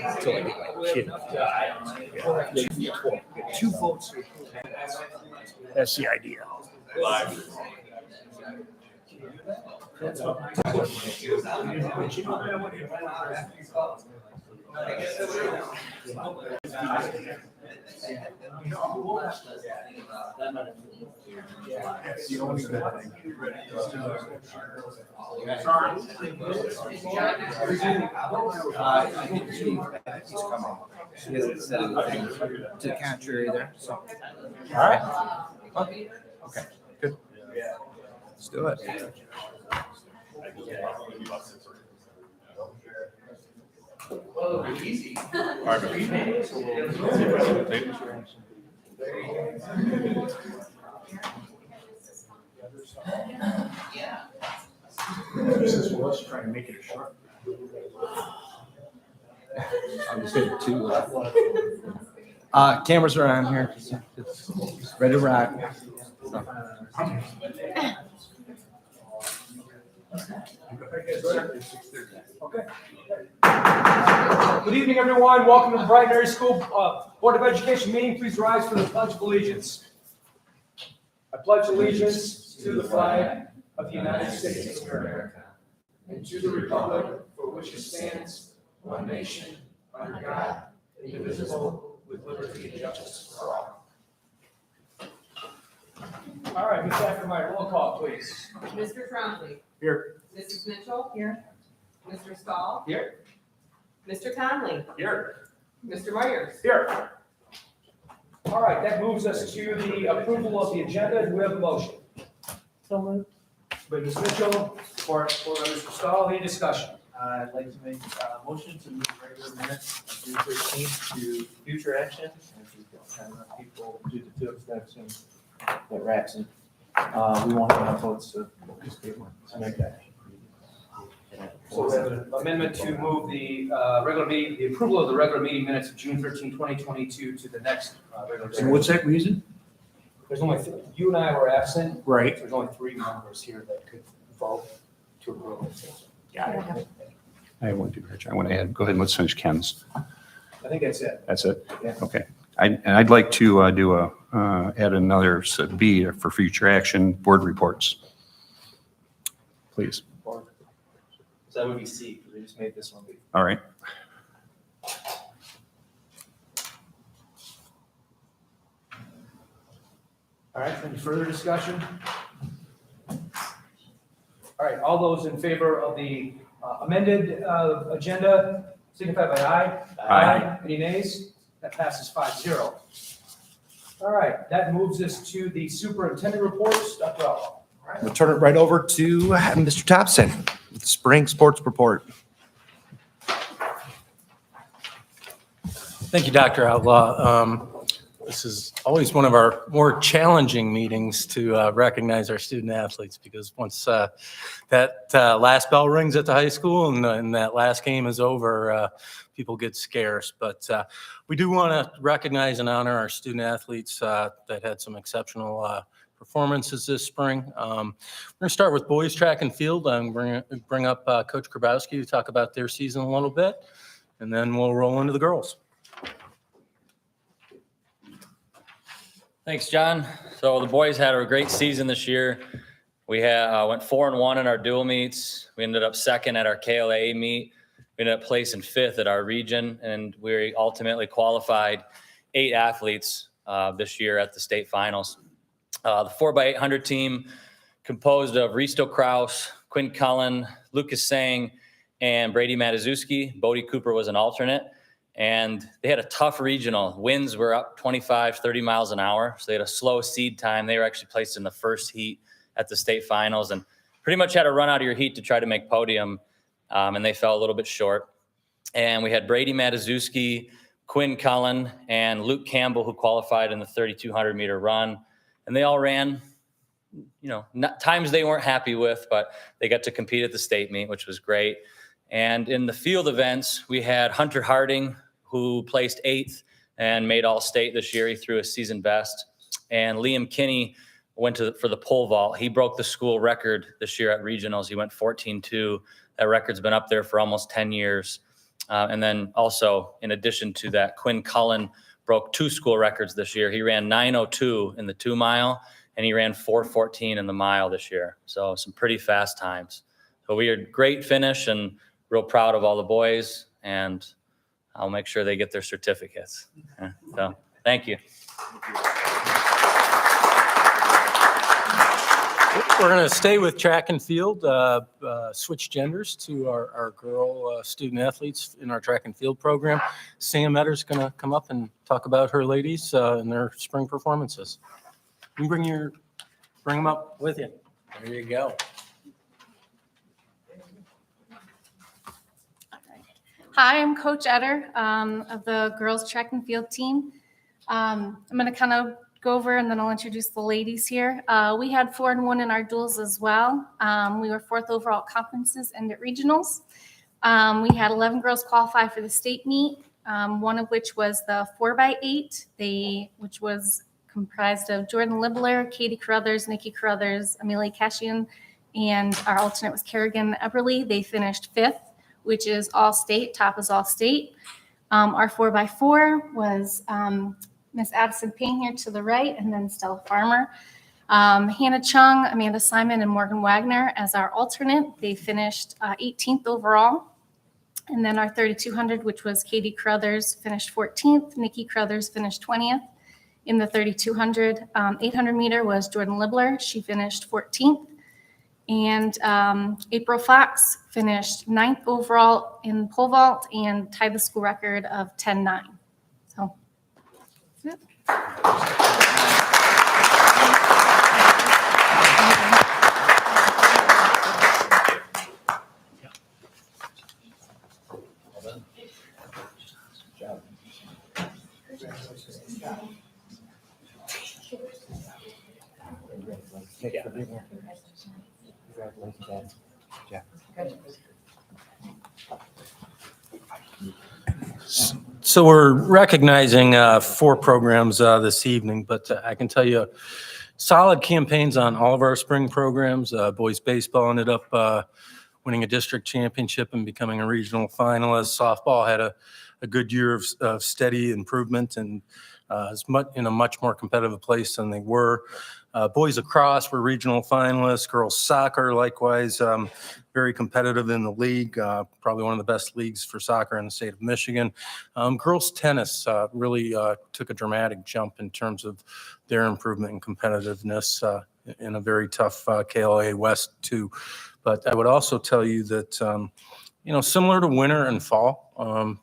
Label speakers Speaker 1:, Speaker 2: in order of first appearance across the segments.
Speaker 1: until I get my kid. Yeah. 2 votes. That's the idea. That's the only good thing.
Speaker 2: He's coming. He hasn't said anything to the contrary there. So.
Speaker 1: All right.
Speaker 2: Okay. Good. Let's do it.
Speaker 3: Easy.
Speaker 1: This was trying to make it short.
Speaker 2: I'm just going to. Cameras are on here. It's ready to rock.
Speaker 4: Okay. Good evening, everyone. Welcome to the Brighton Area School Board of Education meeting. Please rise for the Pledge of Allegiance. I pledge allegiance to the flag of the United States of America and to the republic for which it stands, one nation, under God, indivisible, with liberty and justice for all. All right, Ms. Ackermeyer, roll call, please.
Speaker 5: Mr. Trombley.
Speaker 4: Here.
Speaker 5: Mrs. Mitchell. Here. Mr. Stahl.
Speaker 4: Here.
Speaker 5: Mr. Conley.
Speaker 4: Here.
Speaker 5: Mr. Myers.
Speaker 4: Here. All right, that moves us to the approval of the agenda. Do we have a motion?
Speaker 6: So moved.
Speaker 4: By Ms. Mitchell, support by Mr. Stahl. Any discussion?
Speaker 6: I'd like to make a motion to move regular minutes of June 13th to future action. As we don't have enough people due to 2 abstentions, that wraps it. We won't have enough votes to make that.
Speaker 4: So we have an amendment to move the regular meeting, the approval of the regular meeting minutes of June 13, 2022 to the next regular.
Speaker 1: And
Speaker 4: meeting.
Speaker 1: what's that reason?
Speaker 4: There's only, you and I were absent.
Speaker 1: Right.
Speaker 4: There's only 3 members here that could vote to approve it.
Speaker 1: Got it.
Speaker 7: I won't do Rich. I want to add, go ahead and let's finish Ken's.
Speaker 4: I think that's it.
Speaker 7: That's it?
Speaker 4: Yeah.
Speaker 7: Okay. And I'd like to add another B for future action, board reports. Please.
Speaker 6: So that would be C, because we just made this one B.
Speaker 7: All right.
Speaker 4: All right, any further discussion? All right, all those in favor of the amended agenda, signify by aye.
Speaker 7: Aye.
Speaker 4: Any nays? That passes 5-0. All right, that moves us to the superintendent reports. Dr. Alba.
Speaker 2: We'll turn it right over to Mr. Thompson with the spring sports report.
Speaker 8: Thank you, Dr. Outlaw. This is always one of our more challenging meetings to recognize our student athletes, because once that last bell rings at the high school and that last game is over, people get scarce. But we do want to recognize and honor our student athletes that had some exceptional performances this spring. We're going to start with boys track and field. I'm going to bring up Coach Grabowski to talk about their season a little bit, and then we'll roll into the girls.
Speaker 9: Thanks, John. So the boys had a great season this year. We went 4-1 in our dual meets. We ended up second at our KLA meet. We ended up placing 5th at our region, and we ultimately qualified 8 athletes this year at the state finals. The 4x800 team composed of Risto Kraus, Quinn Cullen, Lucas Sang, and Brady Matuszewski. Bodie Cooper was an alternate. And they had a tough regional. Winds were up 25, 30 miles an hour. So they had a slow seed time. They were actually placed in the first heat at the state finals and pretty much had to run out of your heat to try to make podium. And they fell a little bit short. And we had Brady Matuszewski, Quinn Cullen, and Luke Campbell, who qualified in the 3,200 meter run. And they all ran, times they weren't happy with, but they got to compete at the state meet, which was great. And in the field events, we had Hunter Harding, who placed 8th and made all-state this year. He threw a season best. And Liam Kinney went for the pole vault. He broke the school record this year at regionals. He went 14-2. That record's been up there for almost 10 years. And then also, in addition to that, Quinn Cullen broke 2 school records this year. He ran 9:02 in the 2 mile, and he ran 4:14 in the mile this year. So some pretty fast times. So we are great finish and real proud of all the boys, and I'll make sure they get their certificates. So thank you.
Speaker 8: We're going to stay with track and field, switch genders to our girl student athletes in our track and field program. Sam Etter's going to come up and talk about her ladies and their spring performances. You can bring them up with you. There you go.
Speaker 3: Hi, I'm Coach Etter of the girls track and field team. I'm going to kind of go over and then I'll introduce the ladies here. We had 4-1 in our duels as well. We were 4th overall at conferences and at regionals. We had 11 girls qualify for the state meet, one of which was the 4x8, which was comprised of Jordan Libler, Katie Carruthers, Nikki Carruthers, Amelia Cashian, and our alternate was Kerrigan Eberly. They finished 5th, which is all state, top is all state. Our 4x4 was Miss Addison Payne here to the right, and then Stella Farmer. Hannah Chung, Amanda Simon, and Morgan Wagner as our alternate. They finished 18th overall. And then our 3,200, which was Katie Carruthers, finished 14th. Nikki Carruthers finished 20th. In the 3,200, 800 meter was Jordan Libler. She finished 14th. And April Fox finished 9th overall in pole vault and tied the school record of 10.9. So that's it.
Speaker 8: So we're recognizing 4 programs this evening, but I can tell you solid campaigns on all of our spring programs. Boys baseball ended up winning a district championship and becoming a regional finalist. Softball had a good year of steady improvement and is in a much more competitive place than they were. Boys lacrosse were regional finalists. Girls soccer, likewise, very competitive in the league. Probably one of the best leagues for soccer in the state of Michigan. Girls tennis really took a dramatic jump in terms of their improvement and competitiveness in a very tough KLA West too. But I would also tell you that, similar to winter and fall,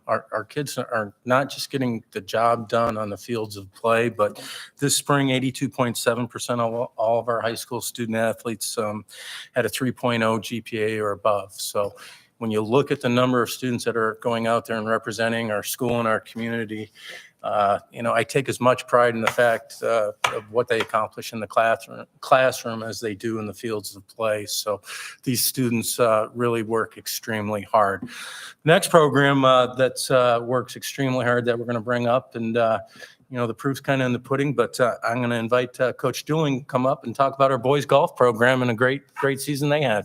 Speaker 8: our kids are not just getting the job done on the fields of play, but this spring, 82.7% of all of our high school student athletes had a 3.0 GPA or above. So when you look at the number of students that are going out there and representing our school and our community, I take as much pride in the fact of what they accomplish in the classroom as they do in the fields of play. So these students really work extremely hard. Next program that works extremely hard that we're going to bring up, and the proof's kind of in the pudding, but I'm going to invite Coach Dooling to come up and talk about our boys golf program and a great season they had.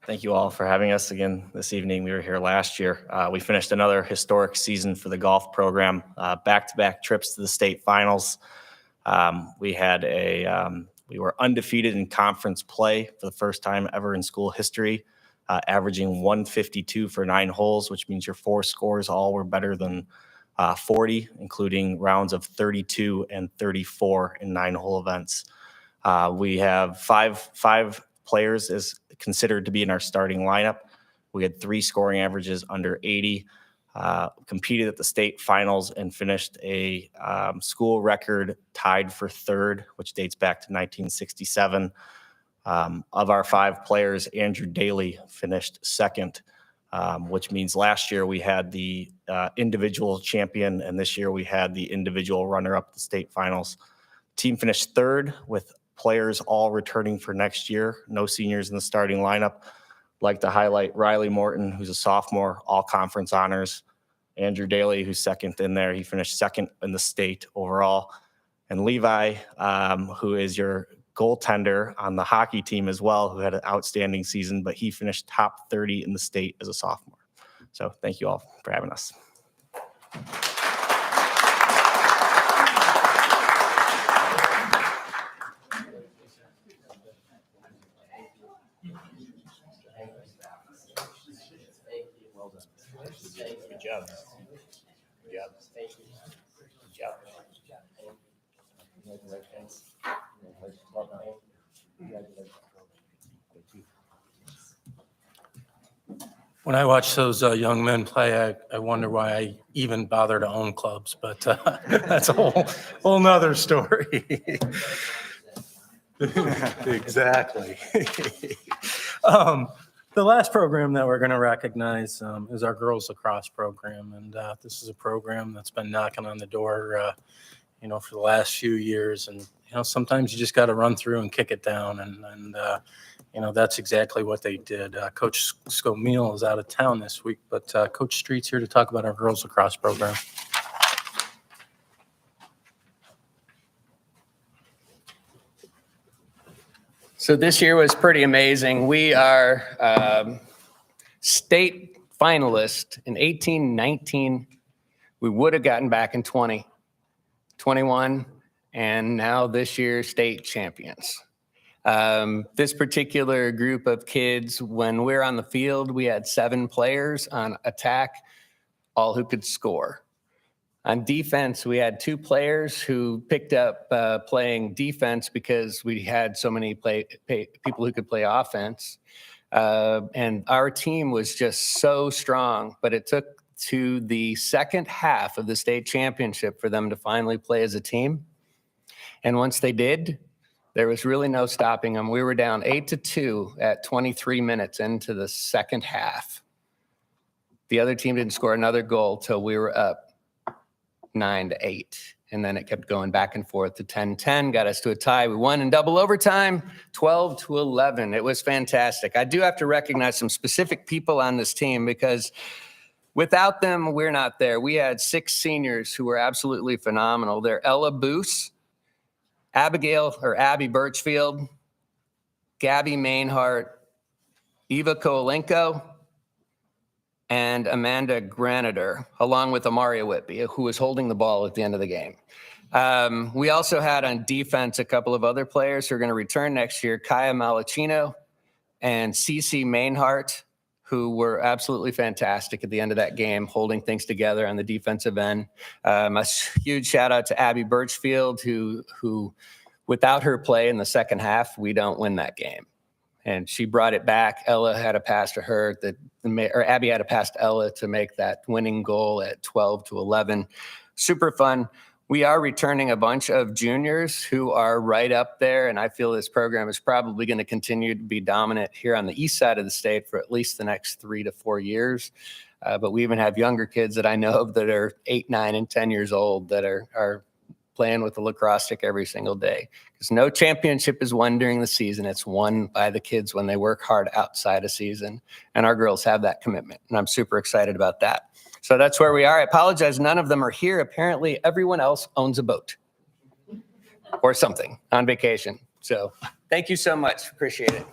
Speaker 10: Thank you all for having us again this evening. We were here last year. We finished another historic season for the golf program, back-to-back trips to the state finals. We were undefeated in conference play for the first time ever in school history, averaging 152 for 9 holes, which means your 4 scores all were better than 40, including rounds of 32 and 34 in 9-hole events. We have five players is considered to be in our starting lineup. We had 3 scoring averages under 80, competed at the state finals and finished a school record tied for 3rd, which dates back to 1967. Of our 5 players, Andrew Daly finished 2nd, which means last year we had the individual champion, and this year we had the individual runner-up at the state finals. Team finished 3rd with players all returning for next year. No seniors in the starting lineup. Like to highlight Riley Morton, who's a sophomore, all conference honors. Andrew Daly, who's 2nd in there. He finished 2nd in the state overall. and Levi, who is your goaltender on the hockey team as well, who had an outstanding season, but he finished top 30 in the state as a sophomore. So thank you all for having us.
Speaker 1: Good job. Good job. Good job.
Speaker 8: When I watch those young men play, I wonder why I even bother to own clubs, but that's a whole nother story. Exactly. The last program that we're going to recognize is our girls lacrosse program, and this is a program that's been knocking on the door, for the last few years. And sometimes you just got to run through and kick it down, and that's exactly what they did. Coach Scomeel is out of town this week, but Coach Street's here to talk about our girls lacrosse program.
Speaker 11: So this year was pretty amazing. We are state finalists in 18, 19. We would have gotten back in 20, 21, and now this year state champions. This particular group of kids, when we're on the field, we had 7 players on attack, all who could score. On defense, we had 2 players who picked up playing defense because we had so many people who could play offense. And our team was just so strong, but it took to the second half of the state championship for them to finally play as a team. And once they did, there was really no stopping them. We were down 8-2 at 23 minutes into the second half. The other team didn't score another goal till we were up 9-8. And then it kept going back and forth to 10-10, got us to a tie. We won in double overtime, 12-11. It was fantastic. I do have to recognize some specific people on this team because without them, we're not there. We had 6 seniors who were absolutely phenomenal. They're Ella Boos, Abby Birchfield, Gabby Mainhart, Eva Kolenko, and Amanda Granitor, along with Amaria Whitby, who was holding the ball at the end of the game. We also had on defense a couple of other players who are going to return next year, Kaya Malachino and Cece Mainhart, who were absolutely fantastic at the end of that game, holding things together on the defensive end. A huge shout out to Abby Birchfield, who without her play in the second half, we don't win that game. And she brought it back. Ella had a pass to her, Abby had a pass to Ella to make that winning goal at 12-11. Super fun. We are returning a bunch of juniors who are right up there, and I feel this program is probably going to continue to be dominant here on the east side of the state for at least the next 3 to 4 years. But we even have younger kids that I know of that are 8, 9, and 10 years old that are playing with the lacrosse stick every single day. Because no championship is won during the season. It's won by the kids when they work hard outside of season. And our girls have that commitment. And I'm super excited about that. So that's where we are. I apologize. None of them are here. Apparently, everyone else owns a boat or something on vacation. So thank you so much. Appreciate it.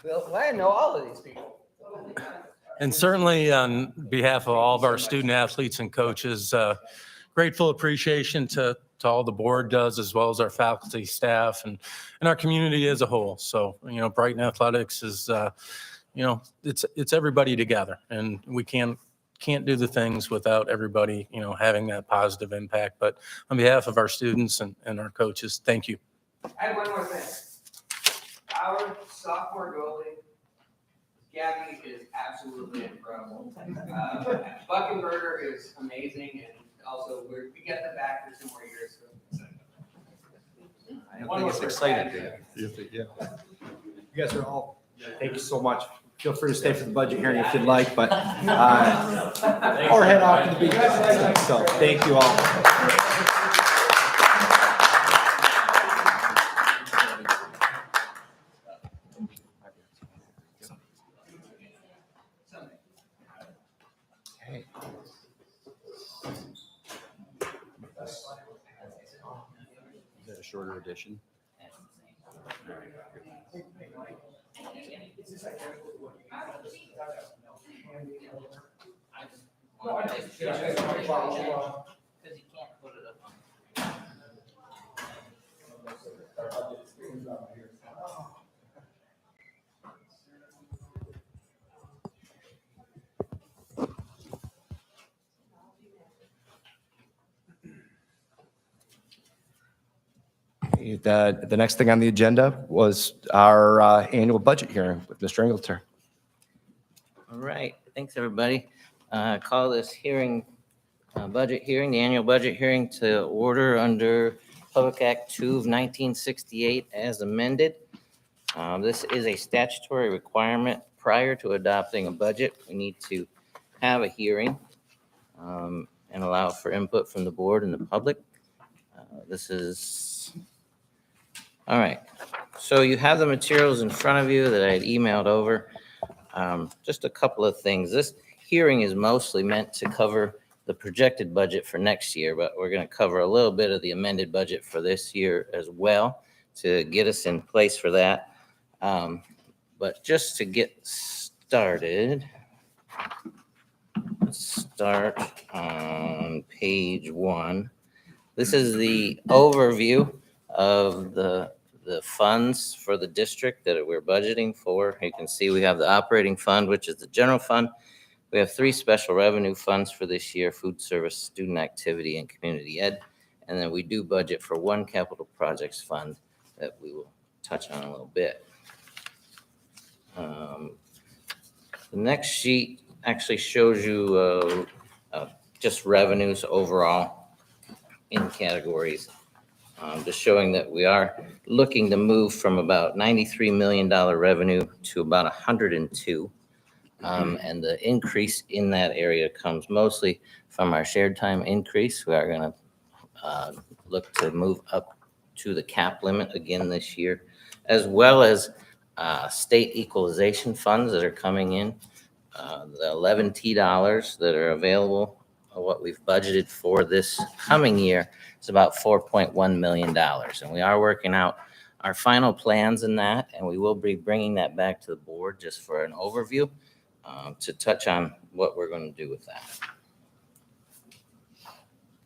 Speaker 11: Well, I know all of these people.
Speaker 8: And certainly on behalf of all of our student athletes and coaches, grateful appreciation to all the board does, as well as our faculty, staff, and our community as a whole. So, Brighton Athletics is, it's everybody together, and we can't do the things without everybody, having that positive impact. But on behalf of our students and our coaches, thank you.
Speaker 11: I have one more thing. Our sophomore goalie, Gabby, is absolutely incredible. Buckenberger is amazing, and also we get the back for 2 more years.
Speaker 2: I think it's exciting. You guys are all, thank you so much. Feel free to stay for the budget hearing if you'd like, but, or head off to the beach. So thank you all.
Speaker 7: shorter edition.
Speaker 2: The next thing on the agenda was our annual budget hearing with Mr. Ingleter.
Speaker 12: All right, thanks, everybody. Call this hearing, budget hearing, the annual budget hearing to order under Public Act 2 of 1968 as amended. This is a statutory requirement. Prior to adopting a budget, we need to have a hearing and allow for input from the board and the public. This is, all right. So you have the materials in front of you that I had emailed over. Just a couple of things. This hearing is mostly meant to cover the projected budget for next year, but we're going to cover a little bit of the amended budget for this year as well to get us in place for that. But just to get started, let's start on page 1. This is the overview of the funds for the district that we're budgeting for. You can see we have the operating fund, which is the general fund. We have 3 special revenue funds for this year: food service, student activity, and community ed. And then we do budget for 1 capital projects fund that we will touch on a little bit. The next sheet actually shows you just revenues overall in categories. Just showing that we are looking to move from about $93 million revenue to about 102. And the increase in that area comes mostly from our shared time increase. We are going to look to move up to the cap limit again this year, as well as state equalization funds that are coming in. The 11 T dollars that are available, what we've budgeted for this coming year, is about $4.1 million. And we are working out our final plans in that, and we will be bringing that back to the board just for an overview to touch on what we're going to do with that.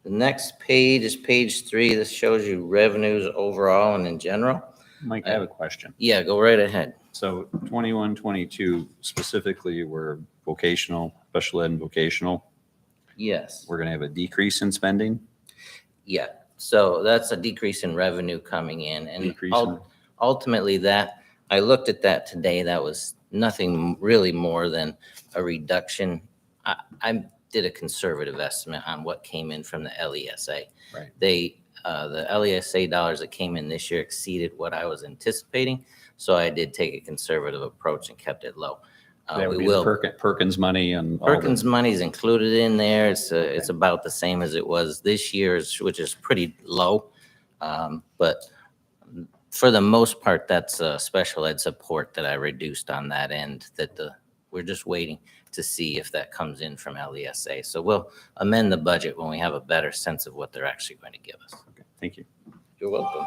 Speaker 12: The next page is page 3. This shows you revenues overall and in general.
Speaker 7: Mike, I have a question.
Speaker 12: Yeah, go right ahead.
Speaker 7: So 21, 22 specifically were vocational, special ed and vocational.
Speaker 12: Yes.
Speaker 7: We're going to have a decrease in spending.
Speaker 12: Yeah, so that's a decrease in revenue coming in, and
Speaker 7: Decrease in-
Speaker 12: ultimately that, I looked at that today, that was nothing really more than a reduction. I did a conservative estimate on what came in from the LESA.
Speaker 7: Right.
Speaker 12: The LESA dollars that came in this year exceeded what I was anticipating, so I did take a conservative approach and kept it low.
Speaker 7: That would
Speaker 12: We
Speaker 7: be the
Speaker 12: will.
Speaker 7: Perkins money and all the-
Speaker 12: Perkins money is included in there. It's about the same as it was this year's, which is pretty low. But for the most part, that's special ed support that I reduced on that end, that we're just waiting to see if that comes in from LESA. So we'll amend the budget when we have a better sense of what they're actually going to give us.
Speaker 7: Okay, thank you.
Speaker 12: You're welcome.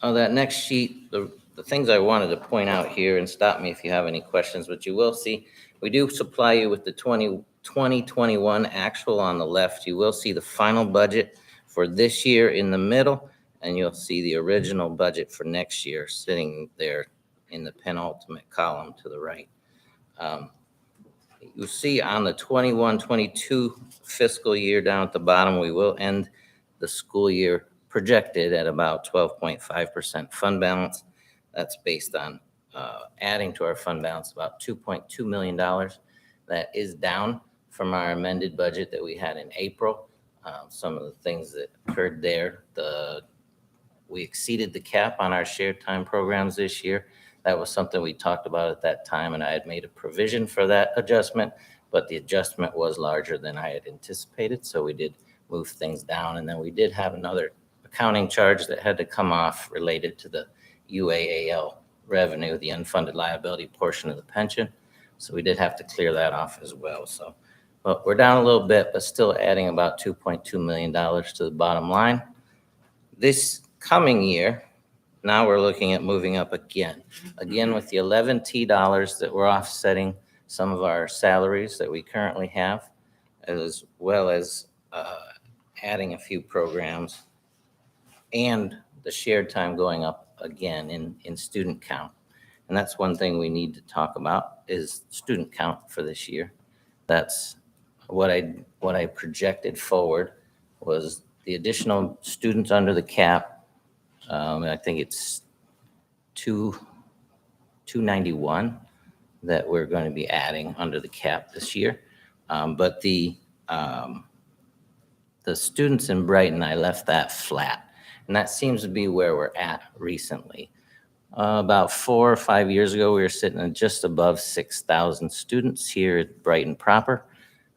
Speaker 12: On that next sheet, the things I wanted to point out here, and stop me if you have any questions, but you will see, we do supply you with the 2021 actual on the left. You will see the final budget for this year in the middle, and you'll see the original budget for next year sitting there in the penultimate column to the right. You see on the 21-22 fiscal year down at the bottom, we will end the school year projected at about 12.5% fund balance. That's based on adding to our fund balance about $2.2 million. That is down from our amended budget that we had in April. Some of the things that occurred there, we exceeded the cap on our shared time programs this year. That was something we talked about at that time, and I had made a provision for that adjustment, but the adjustment was larger than I had anticipated, so we did move things down. And then we did have another accounting charge that had to come off related to the UAAL revenue, the unfunded liability portion of the pension. So we did have to clear that off as well. So But we're down a little bit, but still adding about $2.2 million to the bottom line. This coming year, now we're looking at moving up again with the 11 T dollars that we're offsetting some of our salaries that we currently have, as well as adding a few programs and the shared time going up again in student count. And that's one thing we need to talk about is student count for this year. That's what I projected forward was the additional students under the cap. I think it's 291 that we're going to be adding under the cap this year. But the students in Brighton, I left that flat. And that seems to be where we're at recently. About 4 or 5 years ago, we were sitting at just above 6,000 students here at Brighton proper.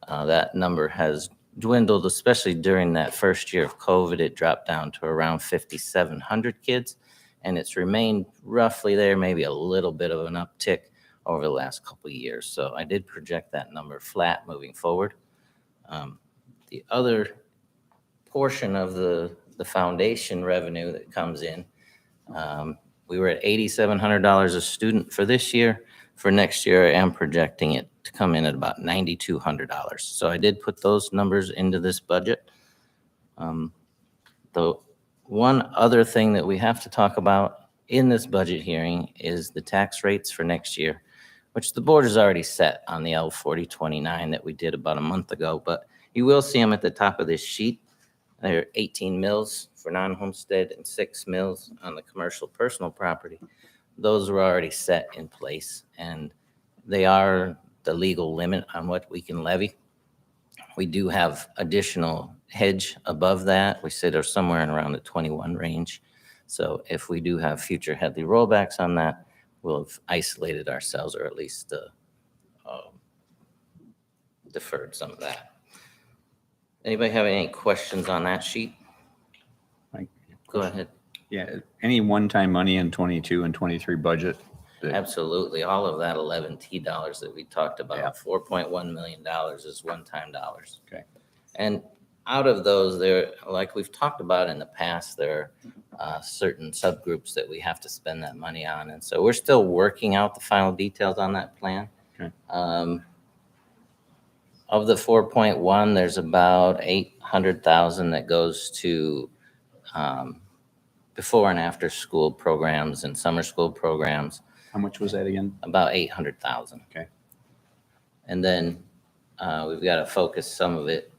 Speaker 12: That number has dwindled, especially during that first year of COVID. It dropped down to around 5,700 kids, and it's remained roughly there, maybe a little bit of an uptick over the last couple of years. So I did project that number flat moving forward. The other portion of the foundation revenue that comes in, we were at $8,700 a student for this year. For next year, I am projecting it to come in at about $9,200. So I did put those numbers into this budget. The one other thing that we have to talk about in this budget hearing is the tax rates for next year, which the board has already set on the L4029 that we did about a month ago, but you will see them at the top of this sheet. There are 18 mills for non-homestead and 6 mills on the commercial personal property. Those were already set in place, and they are the legal limit on what we can levy. We do have additional hedge above that. We sit somewhere in around the 21 range. So if we do have future Headley rollbacks on that, we'll have isolated ourselves, or at least deferred some of that. Anybody have any questions on that sheet? Go ahead.
Speaker 7: Yeah, any one-time money in 22 and 23 budget?
Speaker 12: Absolutely. All of that 11 T dollars that we talked about, $4.1 million is one-time dollars.
Speaker 7: Okay.
Speaker 12: And out of those, there, like we've talked about in the past, there are certain subgroups that we have to spend that money on. And so we're still working out the final details on that plan.
Speaker 7: Okay.
Speaker 12: Of the 4.1, there's about 800,000 that goes to before and after school programs and summer school programs.
Speaker 7: How much was that again?
Speaker 12: About 800,000.
Speaker 7: Okay.
Speaker 12: And then we've got to focus some of it,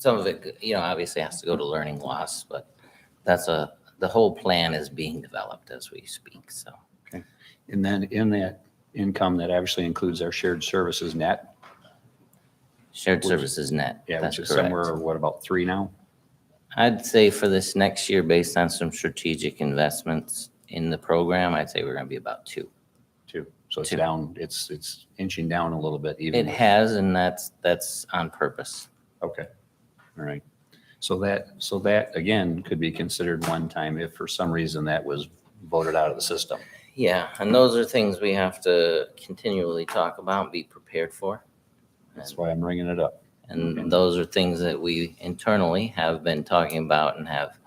Speaker 12: obviously has to go to learning loss, but the whole plan is being developed as we speak, so.
Speaker 7: Okay. And then in that income, that obviously includes our shared services net.
Speaker 12: Shared services net.
Speaker 7: Yeah,
Speaker 12: that's
Speaker 7: which is
Speaker 12: correct.
Speaker 7: somewhere, what, about 3 now?
Speaker 12: I'd say for this next year, based on some strategic investments in the program, I'd say we're going to be about 2.
Speaker 7: 2. So it's
Speaker 12: 2.
Speaker 7: down, it's inching down a little bit even.
Speaker 12: It has, and that's on purpose.
Speaker 7: Okay. All right. So that again could be considered one time if for some reason that was voted out of the system.
Speaker 12: Yeah, and those are things we have to continually talk about and be prepared for.
Speaker 7: That's why I'm bringing it up.
Speaker 12: And those are things that we internally have been talking about and have,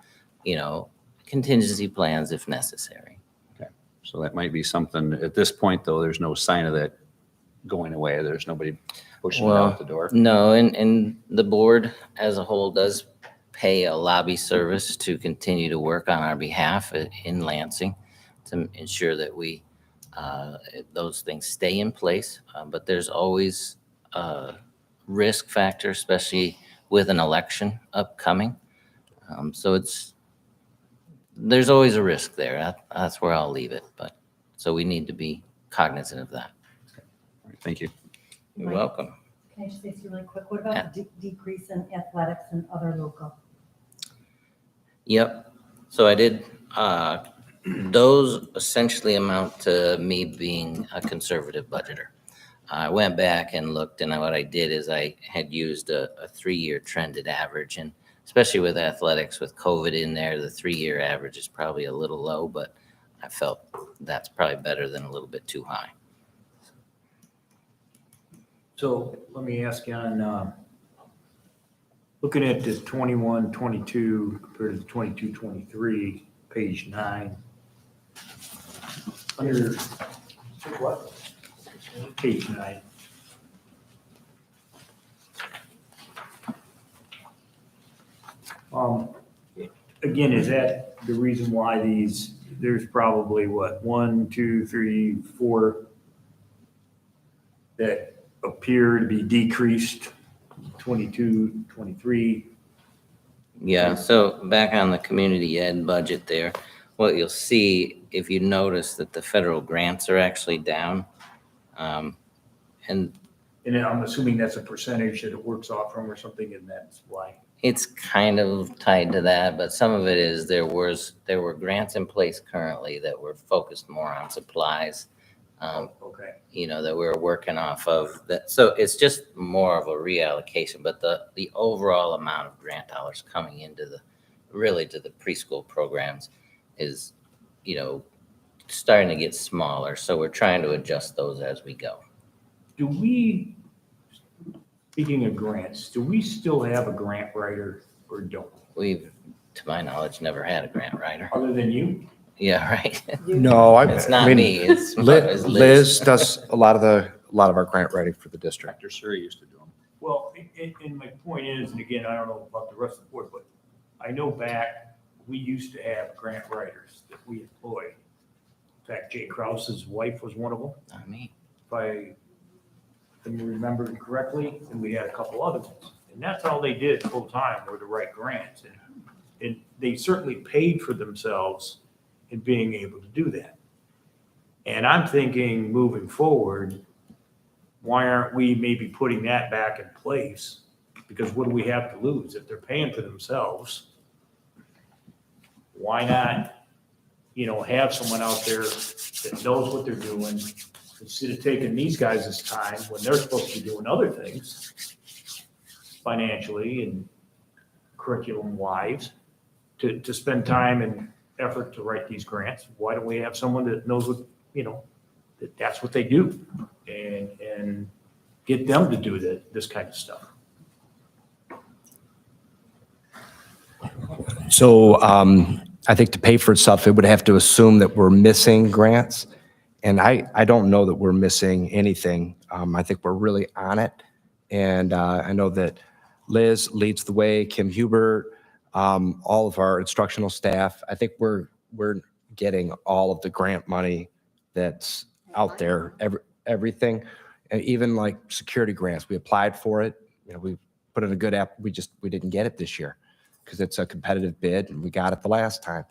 Speaker 12: contingency plans if necessary.
Speaker 7: Okay. So that might be something, at this point though, there's no sign of that going away. There's nobody pushing it out the door.
Speaker 12: No, and the board as a whole does pay a lobby service to continue to work on our behalf in Lansing to ensure that those things stay in place. But there's always a risk factor, especially with an election upcoming. So there's always a risk there. That's where I'll leave it. But so we need to be cognizant of that.
Speaker 7: All right, thank you.
Speaker 12: You're welcome.
Speaker 13: Can I just say really quick, what about the decrease in athletics and other local?
Speaker 12: Yep. So I did, those essentially amount to me being a conservative budgeter. I went back and looked, and what I did is I had used a 3-year trended average, and especially with athletics, with COVID in there, the 3-year average is probably a little low, but I felt that's probably better than a little bit too high.
Speaker 1: So let me ask you on, looking at the 21, 22 compared to 22, 23, page 9. Under what? Page 9. Again, is that the reason why there's probably what, 1, 2, 3, 4 that appear to be decreased, 22, 23?
Speaker 12: Yeah, so back on the community ed budget there, what you'll see, if you notice that the federal grants are actually down. And
Speaker 1: And then I'm assuming that's a percentage that it works off from or something, and that's why.
Speaker 12: it's kind of tied to that, but some of it is there were grants in place currently that were focused more on supplies.
Speaker 1: Okay.
Speaker 12: That we're working off of that. So it's just more of a reallocation, but the overall amount of grant dollars coming into to the preschool programs is, starting to get smaller. So we're trying to adjust those as we go.
Speaker 1: Speaking of grants, do we still have a grant writer or don't?
Speaker 12: We've, to my knowledge, never had a grant writer.
Speaker 1: Other than you?
Speaker 12: Yeah, right.
Speaker 2: No,
Speaker 12: It's not me. It's
Speaker 2: Liz does a lot of our grant writing for the district.
Speaker 7: Dr. Suri used to do them.
Speaker 1: Well, and my point is, and again, I don't know about the rest of the board, but I know back, we used to have grant writers that we employed. In fact, Jay Krause's wife was one of them,
Speaker 12: Not me.
Speaker 1: if I remember correctly, and we had a couple other ones. And that's all they did full time, were to write grants. And they certainly paid for themselves in being able to do that. And I'm thinking, moving forward, why aren't we maybe putting that back in place? Because what do we have to lose? If they're paying for themselves, why not, have someone out there that knows what they're doing, instead of taking these guys' time when they're supposed to be doing other things financially and curriculum-wise, to spend time and effort to write these grants. Why don't we have someone that knows what, that's what they do, and get them to do this kind of stuff?
Speaker 2: So I think to pay for itself, it would have to assume that we're missing grants. And I don't know that we're missing anything. I think we're really on it. And I know that Liz leads the way, Kim Hubert, all of our instructional staff. I think we're getting all of the grant money that's out there, everything. And even like security grants, we applied for it. We put in a good app. We didn't get it this year because it's a competitive bid and we got it the last time.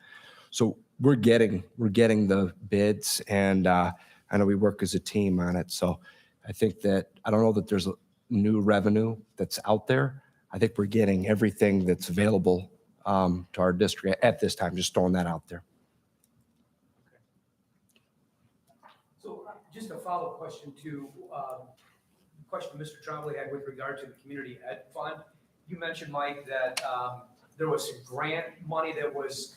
Speaker 2: So we're getting the bids, and I know we work as a team on it. So I think that, I don't know that there's a new revenue that's out there. I think we're getting everything that's available to our district at this time, just throwing that out there.
Speaker 4: So just a follow-up question to question Mr. Trombley had with regard to the community ed fund. You mentioned, Mike, that there was some grant money that was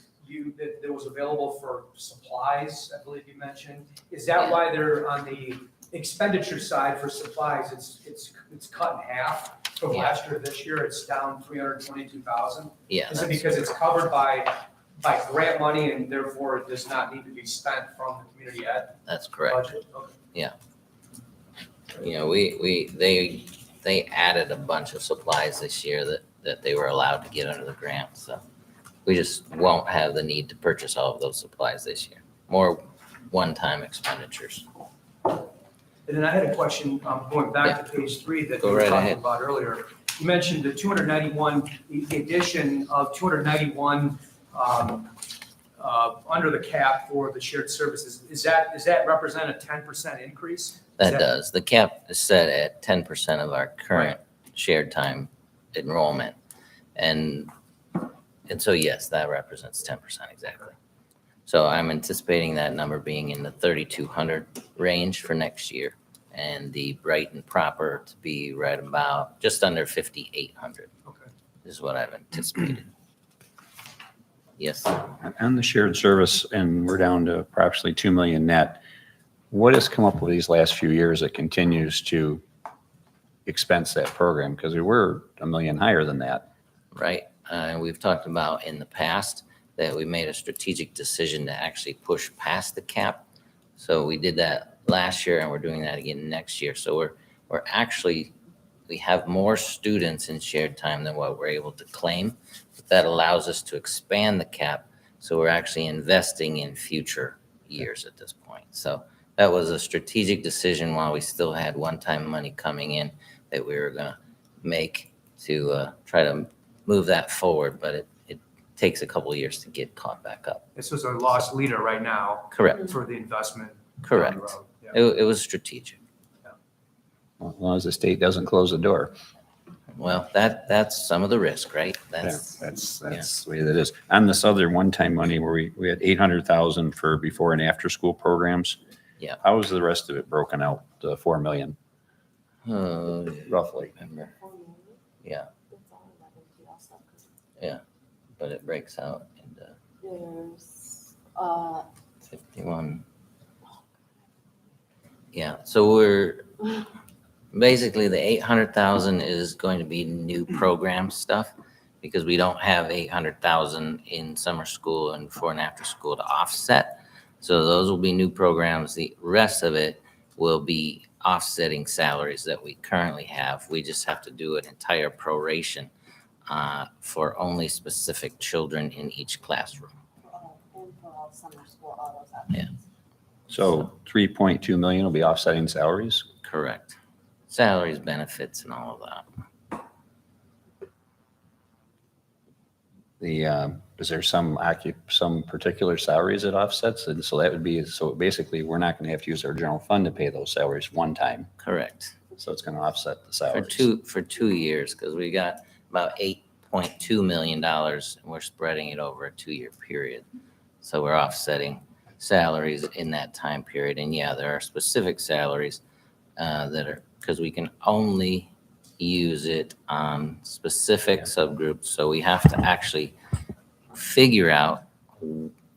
Speaker 4: available for supplies, I believe you mentioned. Is that why they're on the expenditure side for supplies? It's cut in half from last year to this year. It's down $322,000.
Speaker 12: Yeah.
Speaker 4: Is it because it's covered by grant money and therefore it does not need to be spent from the community ed
Speaker 12: That's correct.
Speaker 4: budget? Okay.
Speaker 12: Yeah. They added a bunch of supplies this year that they were allowed to get under the grant. So we just won't have the need to purchase all of those supplies this year. More one-time expenditures.
Speaker 4: And then I had a question, going back to page 3 that
Speaker 12: Go
Speaker 4: you were
Speaker 12: right
Speaker 4: talking
Speaker 12: ahead.
Speaker 4: about earlier. You mentioned the 291, the addition of 291 under the cap for the shared services. Does that represent a 10% increase?
Speaker 12: That does. The cap is set at 10% of our current shared time enrollment. And so, yes, that represents 10% exactly. So I'm anticipating that number being in the 3,200 range for next year, and the Bright and Proper to be right about just under 5,800.
Speaker 4: Okay.
Speaker 12: Is what I've anticipated. Yes.
Speaker 7: On the shared service, and we're down to approximately 2 million net. What has come up with these last few years that continues to expense that program? Because we were $1 million higher than that.
Speaker 12: Right? We've talked about in the past that we made a strategic decision to actually push past the cap. So we did that last year and we're doing that again next year. So we're actually, we have more students in shared time than what we're able to claim. But that allows us to expand the cap. So we're actually investing in future years at this point. So that was a strategic decision while we still had one-time money coming in that we were going to make to try to move that forward. But it takes a couple of years to get caught back up.
Speaker 4: This was a loss leader right now.
Speaker 12: Correct.
Speaker 4: For the investment.
Speaker 12: Correct.
Speaker 4: down the road. Yeah.
Speaker 12: It was strategic.
Speaker 7: As long as the state doesn't close the door.
Speaker 12: Well, that's some of the risk, right?
Speaker 7: That's the way that is. On this other one-time money where we had 800,000 for before and after school programs.
Speaker 12: Yeah.
Speaker 7: How was the rest of it broken out, the 4 million? Roughly.
Speaker 12: Remember? Yeah. Yeah, but it breaks out into
Speaker 14: There's,
Speaker 12: 51. Yeah, so we're, basically the 800,000 is going to be new program stuff because we don't have 800,000 in summer school and before and after school to offset. So those will be new programs. The rest of it will be offsetting salaries that we currently have. We just have to do an entire proration for only specific children in each classroom.
Speaker 14: and for all summer school, all those
Speaker 12: Yeah.
Speaker 14: options.
Speaker 7: So 3.2 million will be offsetting salaries?
Speaker 12: Correct. Salaries, benefits, and all of that.
Speaker 7: Is there some particular salaries it offsets? And so that would be, so basically, we're not going to have to use our general fund to pay those salaries one time.
Speaker 12: Correct.
Speaker 7: So it's going to offset the
Speaker 12: For
Speaker 7: salaries.
Speaker 12: for 2 years, because we got about $8.2 million, and we're spreading it over a 2-year period. So we're offsetting salaries in that time period. And yeah, there are specific salaries that are, because we can only use it on specific subgroups. So we have to actually figure out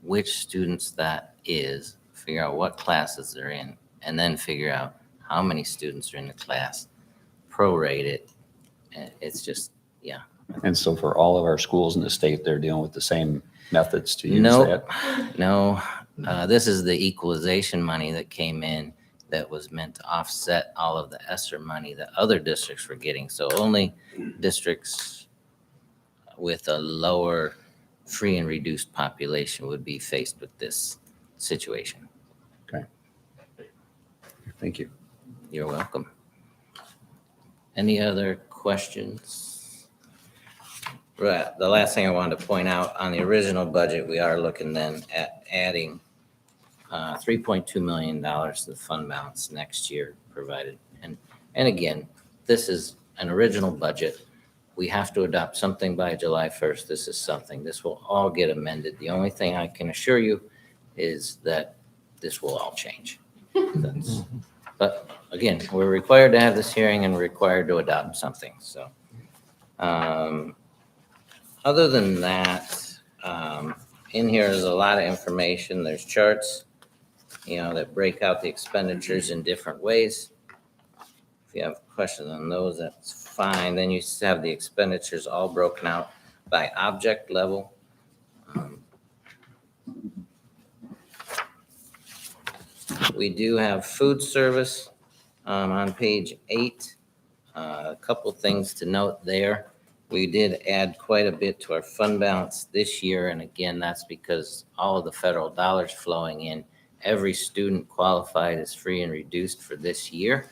Speaker 12: which students that is, figure out what classes they're in, and then figure out how many students are in the class, prorate it. And it's just, yeah.
Speaker 7: And so for all of our schools in the state, they're dealing with the same methods to use
Speaker 12: No,
Speaker 7: that?
Speaker 12: no. This is the equalization money that came in that was meant to offset all of the ESSER money that other districts were getting. So only districts with a lower free and reduced population would be faced with this situation.
Speaker 7: Okay. Thank you.
Speaker 12: You're welcome. Any other questions? Right, the last thing I wanted to point out, on the original budget, we are looking then at adding $3.2 million to the fund balance next year provided. And again, this is an original budget. We have to adopt something by July 1st. This is something. This will all get amended. The only thing I can assure you is that this will all change. But again, we're required to have this hearing and required to adopt something. So other than that, in here is a lot of information. There's charts, that break out the expenditures in different ways. If you have questions on those, that's fine. Then you have the expenditures all broken out by object level. We do have food service on page 8. A couple things to note there. We did add quite a bit to our fund balance this year. And again, that's because all of the federal dollars flowing in, every student qualified as free and reduced for this year.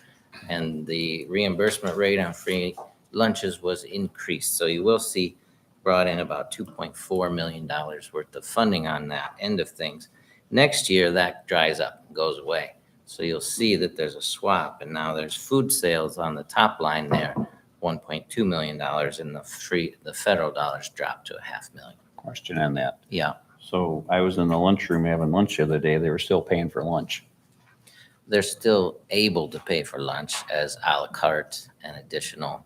Speaker 12: And the reimbursement rate on free lunches was increased. So you will see brought in about $2.4 million worth of funding on that end of things. Next year, that dries up and goes away. So you'll see that there's a swap, and now there's food sales on the top line there, $1.2 million, and the federal dollars dropped to $500,000.
Speaker 7: Question on that.
Speaker 12: Yeah.
Speaker 7: So I was in the lunchroom having lunch the other day. They were still paying for lunch.
Speaker 12: They're still able to pay for lunch as a la carte and additional,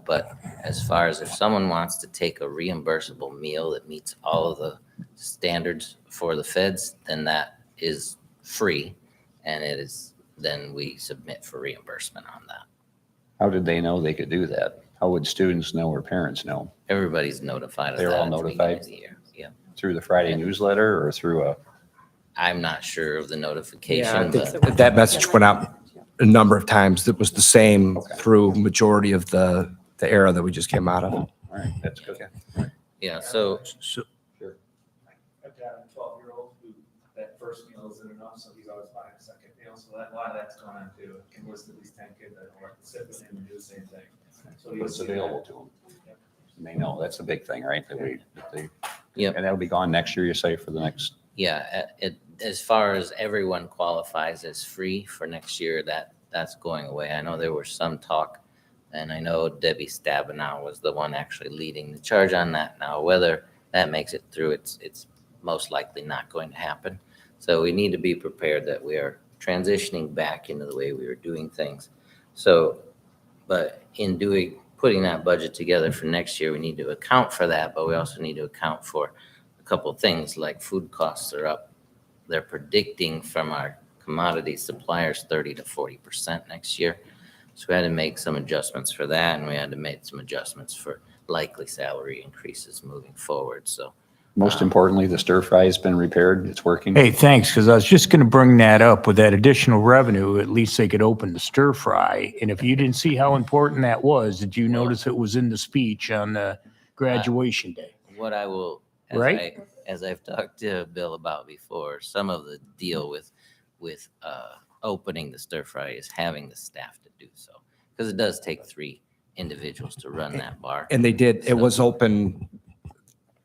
Speaker 12: but as far as if someone wants to take a reimbursable meal that meets all of the standards for the feds, then that is free, and then we submit for reimbursement on that.
Speaker 7: How did they know they could do that? How would students know or parents know?
Speaker 12: Everybody's notified of
Speaker 7: They're
Speaker 12: that
Speaker 7: all
Speaker 12: at the beginning
Speaker 7: notified?
Speaker 12: of the year. Yeah.
Speaker 7: Through the Friday newsletter or through a?
Speaker 12: I'm not sure of the
Speaker 2: Yeah, I
Speaker 12: notification,
Speaker 2: think
Speaker 12: but
Speaker 2: that message went out a number of times. It was the same through majority of the era that we just came out of.
Speaker 7: All right, that's good.
Speaker 12: yeah, so
Speaker 6: I've got a 12-year-old who, that first meal isn't enough, so he's always buying a second meal, so that, a lot of that's going on too. Can list at least 10 kids that will sit with him and do the same thing. So
Speaker 7: But it's available to them. And they know, that's the big thing, right? That they,
Speaker 12: Yep.
Speaker 7: and that'll be gone next year, you say, for the next,
Speaker 12: yeah, as far as everyone qualifies as free for next year, that's going away. I know there was some talk, and I know Debbie Stabenow was the one actually leading the charge on that. Now, whether that makes it through, it's most likely not going to happen. So we need to be prepared that we are transitioning back into the way we were doing things. So, but in putting that budget together for next year, we need to account for that, but we also need to account for a couple of things like food costs are up. They're predicting from our commodity suppliers 30 to 40% next year. So we had to make some adjustments for that, and we had to make some adjustments for likely salary increases moving forward. So
Speaker 7: most importantly, the stir fry has been repaired, it's working.
Speaker 1: Hey, thanks, because I was just going to bring that up. With that additional revenue, at least they could open the stir fry. And if you didn't see how important that was, did you notice it was in the speech on the graduation day?
Speaker 12: what I will,
Speaker 1: Right.
Speaker 12: as I've talked to Bill about before, some of the deal with opening the stir fry is having the staff to do so. Because it does take 3 individuals to run that bar.
Speaker 2: And they did, it was open,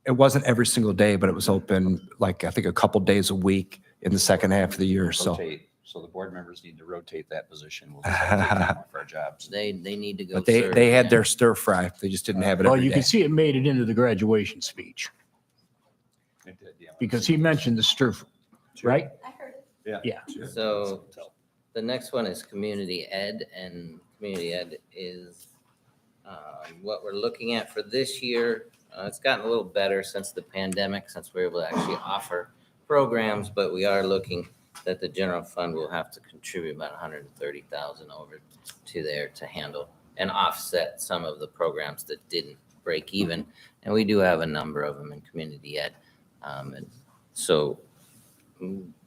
Speaker 2: it wasn't every single day, but it was open like, I think, a couple days a week in the second half of the year, so.
Speaker 7: Rotate. So the board members need to rotate that position. We'll just have to take them off our jobs.
Speaker 12: They need to go
Speaker 2: But they
Speaker 12: serve,
Speaker 2: had
Speaker 12: man.
Speaker 2: their stir fry, they just didn't have it
Speaker 1: Well,
Speaker 2: every
Speaker 1: you can
Speaker 2: day.
Speaker 1: see it made it into the graduation speech
Speaker 7: It did, yeah.
Speaker 1: because he mentioned the stir, right?
Speaker 14: I heard it.
Speaker 7: Yeah.
Speaker 1: Yeah.
Speaker 12: So the next one is community ed, and community ed is what we're looking at for this year. It's gotten a little better since the pandemic, since we're able to actually offer programs, but we are looking that the general fund will have to contribute about 130,000 over to there to handle and offset some of the programs that didn't break even. And we do have a number of them in community ed. And so,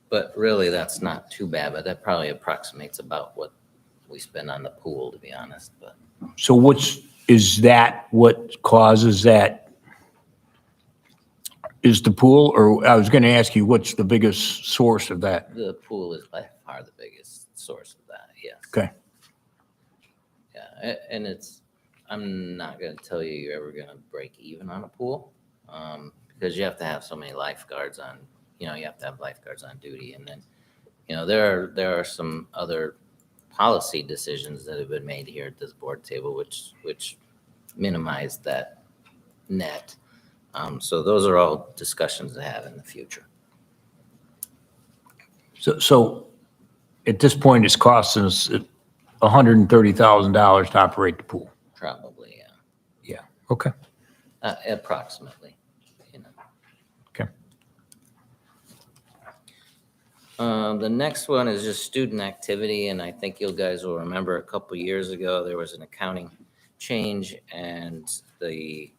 Speaker 12: but really that's not too bad, but that probably approximates about what we spend on the pool, to be honest, but.
Speaker 1: So is that what causes that? Is the pool, or I was going to ask you, what's the biggest source of that?
Speaker 12: The pool is by far the biggest source of that, yes.
Speaker 1: Okay.
Speaker 12: Yeah, and I'm not gonna tell you you're ever gonna break even on a pool, because you have to have so many lifeguards on, you have to have lifeguards on duty, and then, there are some other policy decisions that have been made here at this board table, which minimize that net. So those are all discussions to have in the future.
Speaker 1: So at this point, it's costing us $130,000 to operate the pool.
Speaker 12: Probably, yeah.
Speaker 1: Yeah. Okay.
Speaker 12: Approximately,
Speaker 1: Okay.
Speaker 12: The next one is just student activity, and I think you guys will remember a couple years ago, there was an accounting change, and the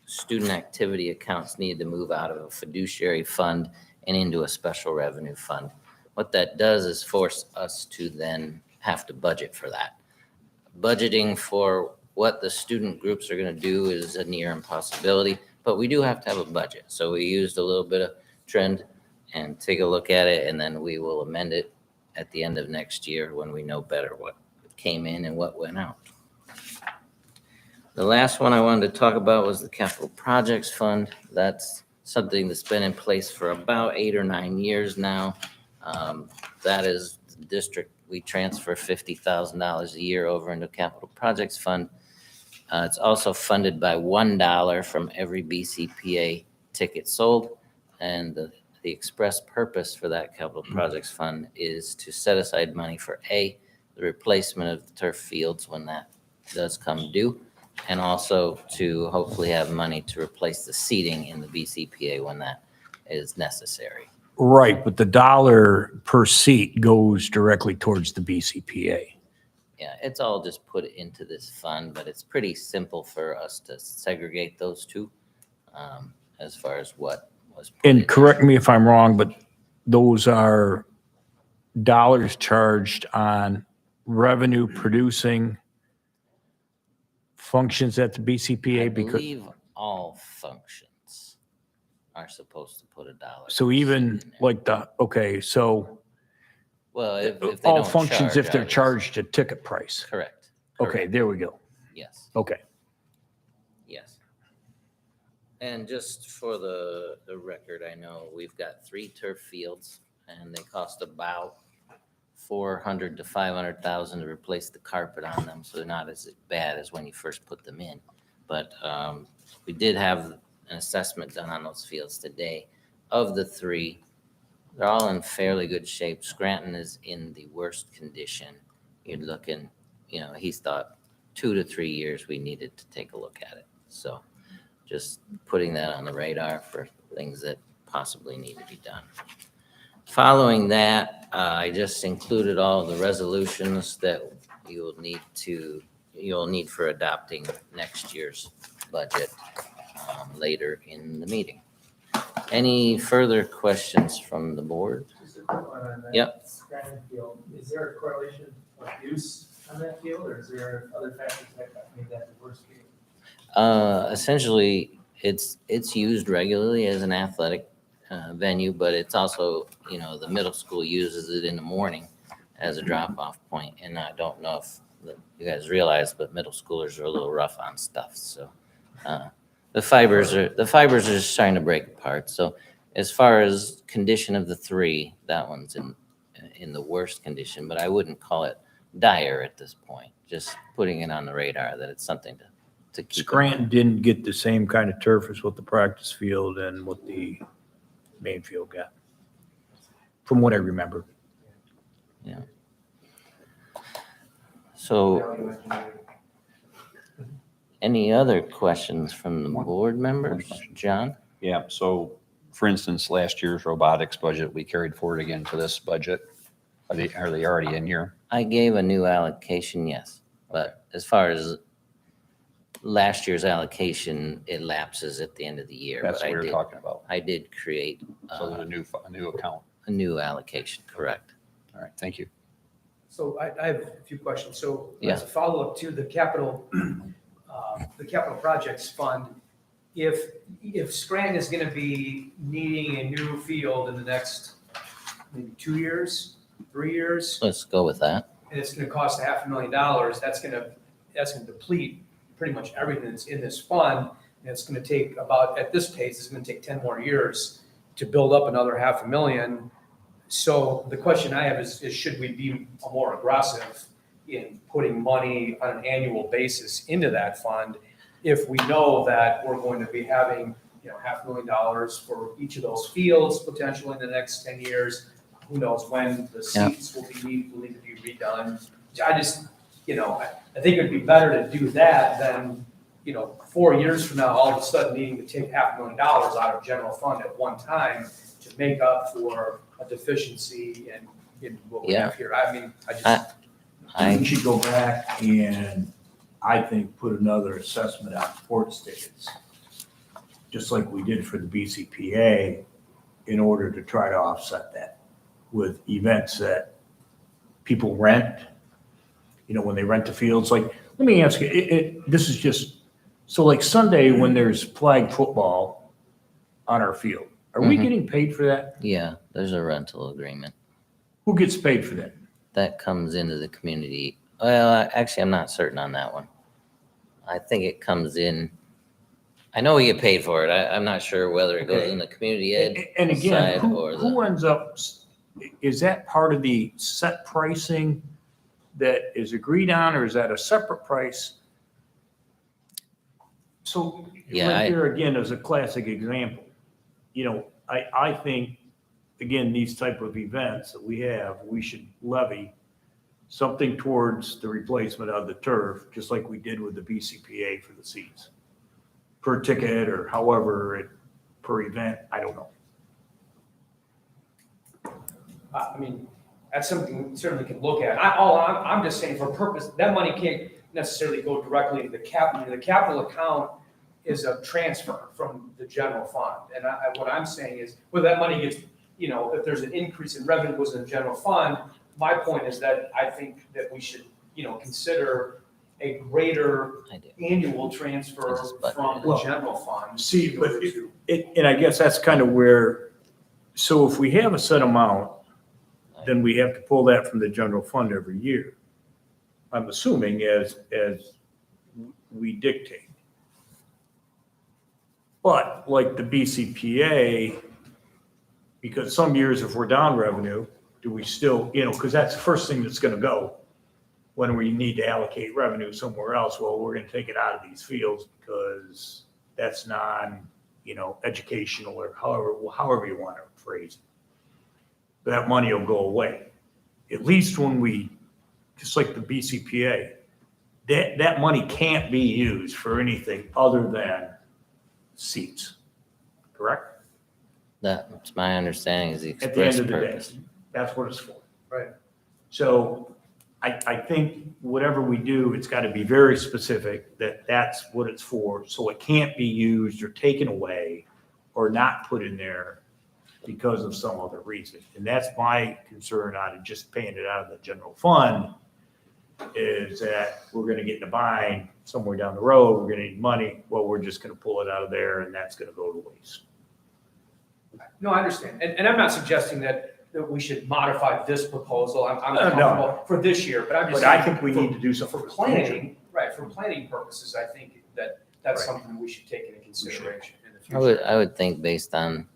Speaker 12: student activity accounts needed to move out of a fiduciary fund and into a special revenue fund. What that does is force us to then have to budget for that. Budgeting for what the student groups are going to do is a near impossibility, but we do have to have a budget. So we used a little bit of trend and take a look at it, and then we will amend it at the end of next year when we know better what came in and what went out. The last one I wanted to talk about was the Capital Projects Fund. That's something that's been in place for about 8 or 9 years now. That is the district, we transfer $50,000 a year over into Capital Projects Fund. It's also funded by $1 from every BCPA ticket sold. And the express purpose for that Capital Projects Fund is to set aside money for the replacement of the turf fields when that does come due, and also to hopefully have money to replace the seating in the BCPA when that is necessary.
Speaker 1: Right, but the dollar per seat goes directly towards the BCPA.
Speaker 12: Yeah, it's all just put into this fund, but it's pretty simple for us to segregate those two as far as what was. put in
Speaker 1: And
Speaker 12: there.
Speaker 1: correct me if I'm wrong, but those are dollars charged on revenue producing functions at the
Speaker 12: I
Speaker 1: BCPA because,
Speaker 12: believe all functions are supposed to put $1.
Speaker 1: so even like so
Speaker 12: Well, if they
Speaker 1: all
Speaker 12: don't
Speaker 1: functions, if they're
Speaker 12: obviously.
Speaker 1: charged a ticket price.
Speaker 12: Correct.
Speaker 1: Okay,
Speaker 12: Correct.
Speaker 1: there we go.
Speaker 12: Yes,
Speaker 1: Okay.
Speaker 12: yes. And just for the record, I know we've got 3 turf fields and they cost about $400,000 to $500,000 to replace the carpet on them, so they're not as bad as when you first put them in. But we did have an assessment done on those fields today. Of the 3, they're all in fairly good shape. Scranton is in the worst condition. You're looking, he's thought 2 to 3 years we needed to take a look at it. So just putting that on the radar for things that possibly need to be done. Following that, I just included all the resolutions that you'll need for adopting next year's budget later in the meeting. Any further questions from the board?
Speaker 6: Just a quick one on that.
Speaker 12: Yep.
Speaker 6: Scranton field, is there a correlation of use on that field, or is there other factors that made that the worst field?
Speaker 12: Essentially, it's used regularly as an athletic venue, but it's also, the middle school uses it in the morning as a drop-off point. And I don't know if you guys realize, but middle schoolers are a little rough on stuff. So the fibers are just trying to break apart. So as far as condition of the 3, that one's in the worst condition, but I wouldn't call it dire at this point. Just putting it on the radar that it's something to keep.
Speaker 1: Scranton didn't get the same kind of turf as what the practice field and what the main field got, from what I remember.
Speaker 12: Yeah. So any other questions from the board members? John?
Speaker 7: Yeah, so for instance, last year's robotics budget, we carried forward again to this budget. Are they already in here?
Speaker 12: I gave a new allocation, yes. But as far as last year's allocation, it lapses at the end of the year.
Speaker 7: That's
Speaker 12: but
Speaker 7: what we were talking about.
Speaker 12: I did create
Speaker 7: So there's a new account.
Speaker 12: a new allocation, correct?
Speaker 7: All right, thank you.
Speaker 4: So I have a few questions. So
Speaker 12: Yeah.
Speaker 4: as a follow-up to the capital projects fund, if Scranton is going to be needing a new field in the next maybe 2 years, 3 years,
Speaker 12: Let's go with that.
Speaker 4: and it's going to cost $500,000, that's going to deplete pretty much everything that's in this fund. And it's going to take about, at this pace, it's going to take 10 more years to build up another $500,000. So the question I have is should we be more aggressive in putting money on an annual basis into that fund if we know that we're going to be having, $500,000 for each of those fields potentially in the next 10 years? Who knows when the seats will need to be redone? I just, I think it'd be better to do that than, 4 years from now, all of a sudden needing to take $500,000 out of general fund at one time to make up for a deficiency in what we have here. I mean,
Speaker 1: We should go back and, I think, put another assessment on sports tickets, just like we did for the BCPA, in order to try to offset that with events that people rent, when they rent the fields. Like, let me ask you, this is just, so like Sunday when there's flag football on our field, are we getting paid for that?
Speaker 12: Yeah, there's a rental agreement.
Speaker 1: Who gets paid for that?
Speaker 12: That comes into the community. Well, actually, I'm not certain on that one. I think it comes in, I know we get paid for it. I'm not sure whether it goes in the community ed
Speaker 1: And again,
Speaker 12: side or
Speaker 1: who ends up, is that part of the set pricing that is agreed on, or is that a separate price? So
Speaker 12: Yeah,
Speaker 1: right there again is a classic example. I think, again, these type of events that we have, we should levy something towards the replacement of the turf, just like we did with the BCPA for the seats. Per ticket or however per event, I don't know.
Speaker 4: I mean, That's something we certainly can look at. I'm just saying for purpose, that money can't necessarily go directly into the capital. The capital account is a transfer from the general fund. And what I'm saying is, whether that money gets, if there's an increase in revenue goes in the general fund, my point is that I think that we should, consider a greater annual transfer from the general fund.
Speaker 1: See, but and I guess that's kind of where, so if we have a set amount, then we have to pull that from the general fund every year. I'm assuming as we dictate. But like the BCPA, because some years if we're down revenue, do we still, because that's the first thing that's going to go when we need to allocate revenue somewhere else. Well, we're going to take it out of these fields because that's educational or however you want to phrase it. That money will go away. At least when we, just like the BCPA, that money can't be used for anything other than seats, correct?
Speaker 12: That's my understanding is the
Speaker 1: At the
Speaker 12: express
Speaker 1: end of the day,
Speaker 12: purpose.
Speaker 1: that's what it's for.
Speaker 4: Right.
Speaker 1: So I think whatever we do, it's got to be very specific that that's what it's for. So it can't be used or taken away or not put in there because of some other reason. And that's my concern on it, just paying it out of the general fund, is that we're going to get in a bind somewhere down the road. We're going to need money. Well, we're just going to pull it out of there and that's going to go to waste.
Speaker 4: No, I understand. And I'm not suggesting that we should modify this proposal. I'm
Speaker 1: No.
Speaker 4: comfortable for this year, but I'm just.
Speaker 1: But I
Speaker 4: saying
Speaker 1: think we need to do something
Speaker 4: For
Speaker 1: for the future.
Speaker 4: planning, right, for planning purposes, I think that's
Speaker 1: Right.
Speaker 4: something we should take into consideration in the
Speaker 12: I
Speaker 4: future.
Speaker 12: would think based on,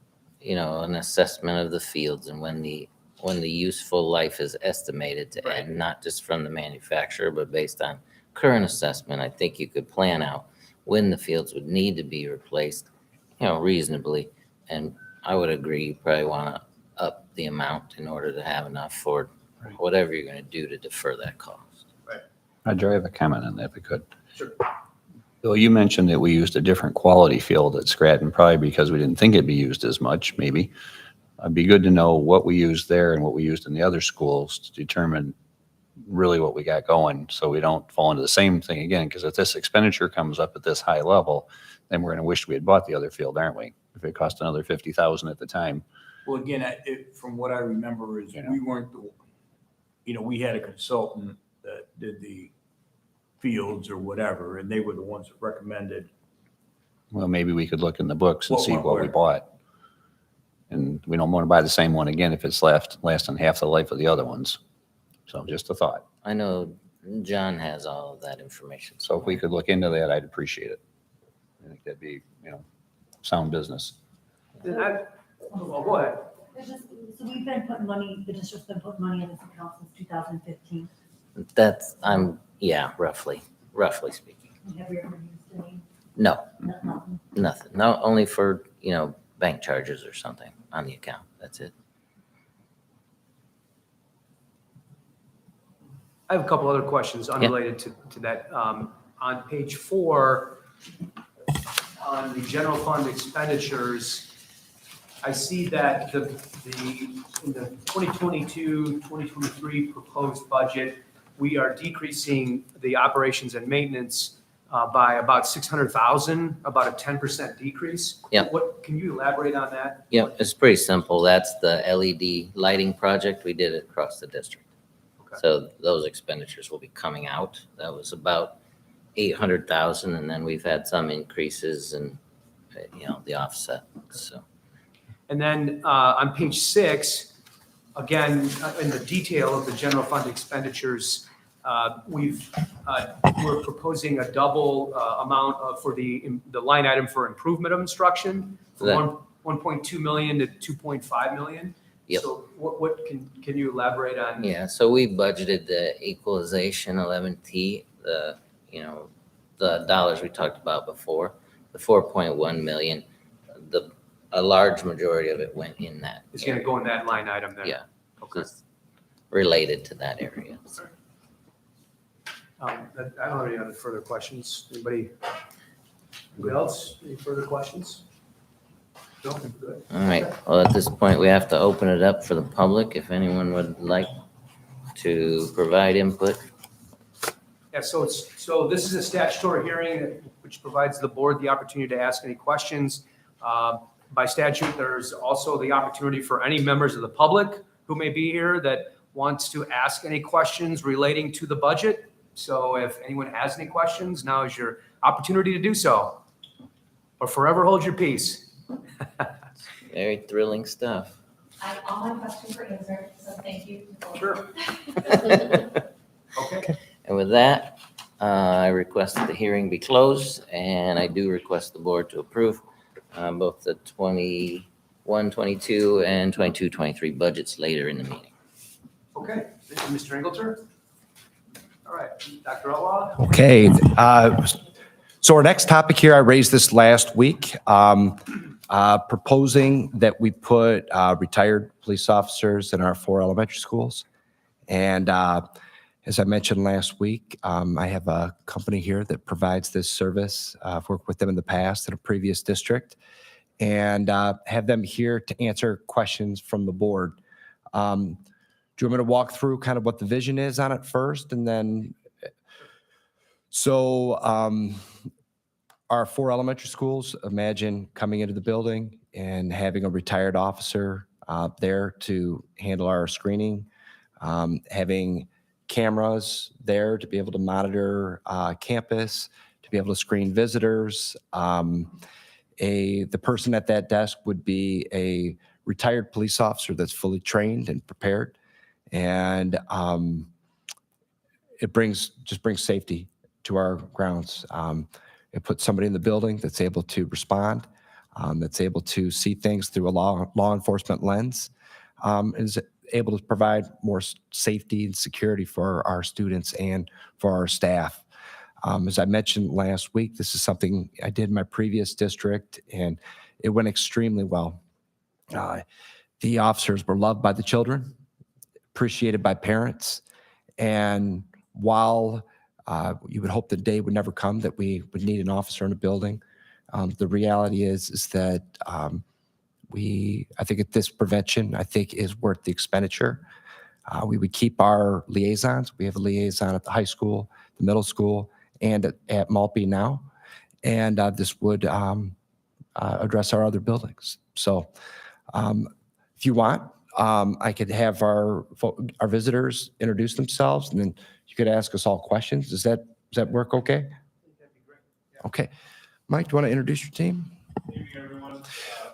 Speaker 12: an assessment of the fields and when the useful life is estimated to end, not just from the manufacturer, but based on current assessment, I think you could plan out when the fields would need to be replaced, reasonably. And I would agree, you probably want to up the amount in order to have enough for whatever you're going to do to defer that cost.
Speaker 7: Joe, I have a comment on that if we could.
Speaker 4: Sure.
Speaker 7: Bill, you mentioned that we used a different quality field at Scranton, probably because we didn't think it'd be used as much, maybe. It'd be good to know what we used there and what we used in the other schools to determine really what we got going, so we don't fall into the same thing again, because if this expenditure comes up at this high level, then we're going to wish we had bought the other field, aren't we? If it cost another $50,000 at the time.
Speaker 1: Well, again, from what I remember is we weren't we had a consultant that did the fields or whatever, and they were the ones that recommended.
Speaker 7: Well, maybe we could look in the books and
Speaker 1: What
Speaker 7: see
Speaker 1: went
Speaker 7: what we
Speaker 1: where?
Speaker 7: bought. And we don't want to buy the same one again if it's lasting half the life of the other ones. So just a thought.
Speaker 12: I know John has all of that information.
Speaker 7: So if we could look into that, I'd appreciate it. I think that'd be, sound business.
Speaker 4: Go ahead.
Speaker 13: So we've been putting money, the district's been putting money in this account since 2015.
Speaker 12: Roughly speaking.
Speaker 13: Have we ever used any?
Speaker 12: No,
Speaker 13: Nothing.
Speaker 12: nothing. No, only for, bank charges or something on the account. That's it.
Speaker 4: I have a couple other questions unrelated to that. On page 4, on the general fund expenditures, I see that in the 2022, 2023 proposed budget, we are decreasing the operations and maintenance by about 600,000, about a 10% decrease.
Speaker 12: Yeah.
Speaker 4: Can you elaborate on that?
Speaker 12: Yeah, it's pretty simple. That's the LED lighting project. We did it across the district.
Speaker 4: Okay.
Speaker 12: So those expenditures will be coming out. That was about 800,000, and then we've had some increases in, the offset, so.
Speaker 4: And then on page 6, again, in the detail of the general fund expenditures, we're proposing a double amount for the line item for improvement of instruction, from 1.2 million to 2.5 million.
Speaker 12: Yep.
Speaker 4: So what can you elaborate on?
Speaker 12: Yeah, so we budgeted the equalization 11T, the dollars we talked about before, the 4.1 million. A large majority of it went in that.
Speaker 4: It's going to go in that line item there?
Speaker 12: Yeah.
Speaker 4: Okay.
Speaker 12: It's related to that area.
Speaker 4: I don't have any other further questions. Anybody else? Any further questions? No? Good.
Speaker 12: All right, well, at this point, we have to open it up for the public. If anyone would like to provide input.
Speaker 4: Yeah, so this is a statutory hearing which provides the board the opportunity to ask any questions. By statute, there's also the opportunity for any members of the public who may be here that wants to ask any questions relating to the budget. So if anyone has any questions, now is your opportunity to do so. Or forever hold your peace.
Speaker 12: Very thrilling stuff.
Speaker 14: All my questions were answered, so thank you.
Speaker 4: Sure. Okay.
Speaker 12: And with that, I request that the hearing be closed, and I do request the board to approve both the 21-22 and 22-23 budgets later in the meeting.
Speaker 4: Okay, thank you, Mr. Ingleter. All right, Dr. Outlaw.
Speaker 2: Okay, so our next topic here, I raised this last week, proposing that we put retired police officers in our 4 elementary schools. And as I mentioned last week, I have a company here that provides this service. I've worked with them in the past in a previous district, and have them here to answer questions from the board. Do you want me to walk through kind of what the vision is on it first? And then, so our 4 elementary schools, imagine coming into the building and having a retired officer there to handle our screening, having cameras there to be able to monitor campus, to be able to screen visitors. The person at that desk would be a retired police officer that's fully trained and prepared. And it just brings safety to our grounds. It puts somebody in the building that's able to respond, that's able to see things through a law enforcement lens, is able to provide more safety and security for our students and for our staff. As I mentioned last week, this is something I did in my previous district, and it went extremely well. The officers were loved by the children, appreciated by parents, and while you would hope the day would never come that we would need an officer in a building, the reality is that I think at this prevention, I think is worth the expenditure. We would keep our liaisons. We have a liaison at the high school, the middle school, and at Maltby now, and this would address our other buildings. So if you want, I could have our visitors introduce themselves, and then you could ask us all questions. Does that work okay? Okay. Mike, do you want to introduce your team?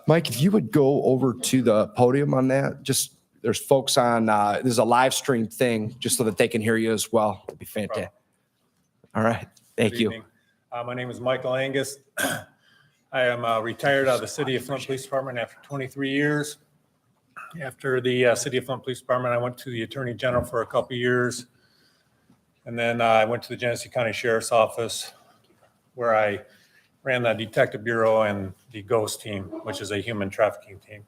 Speaker 2: Mike, if you would go over to the podium on that, just there's folks on, there's a live stream thing just so that they can hear you as well. That'd be fantastic. All right. Thank you.
Speaker 15: My name is Michael Angus. I am retired out of the City of Flint Police Department after 23 years. After the City of Flint Police Department, I went to the Attorney General for a couple years. And then I went to the Genesee County Sheriff's Office, where I ran the Detective Bureau and the GHOST team, which is a human trafficking team.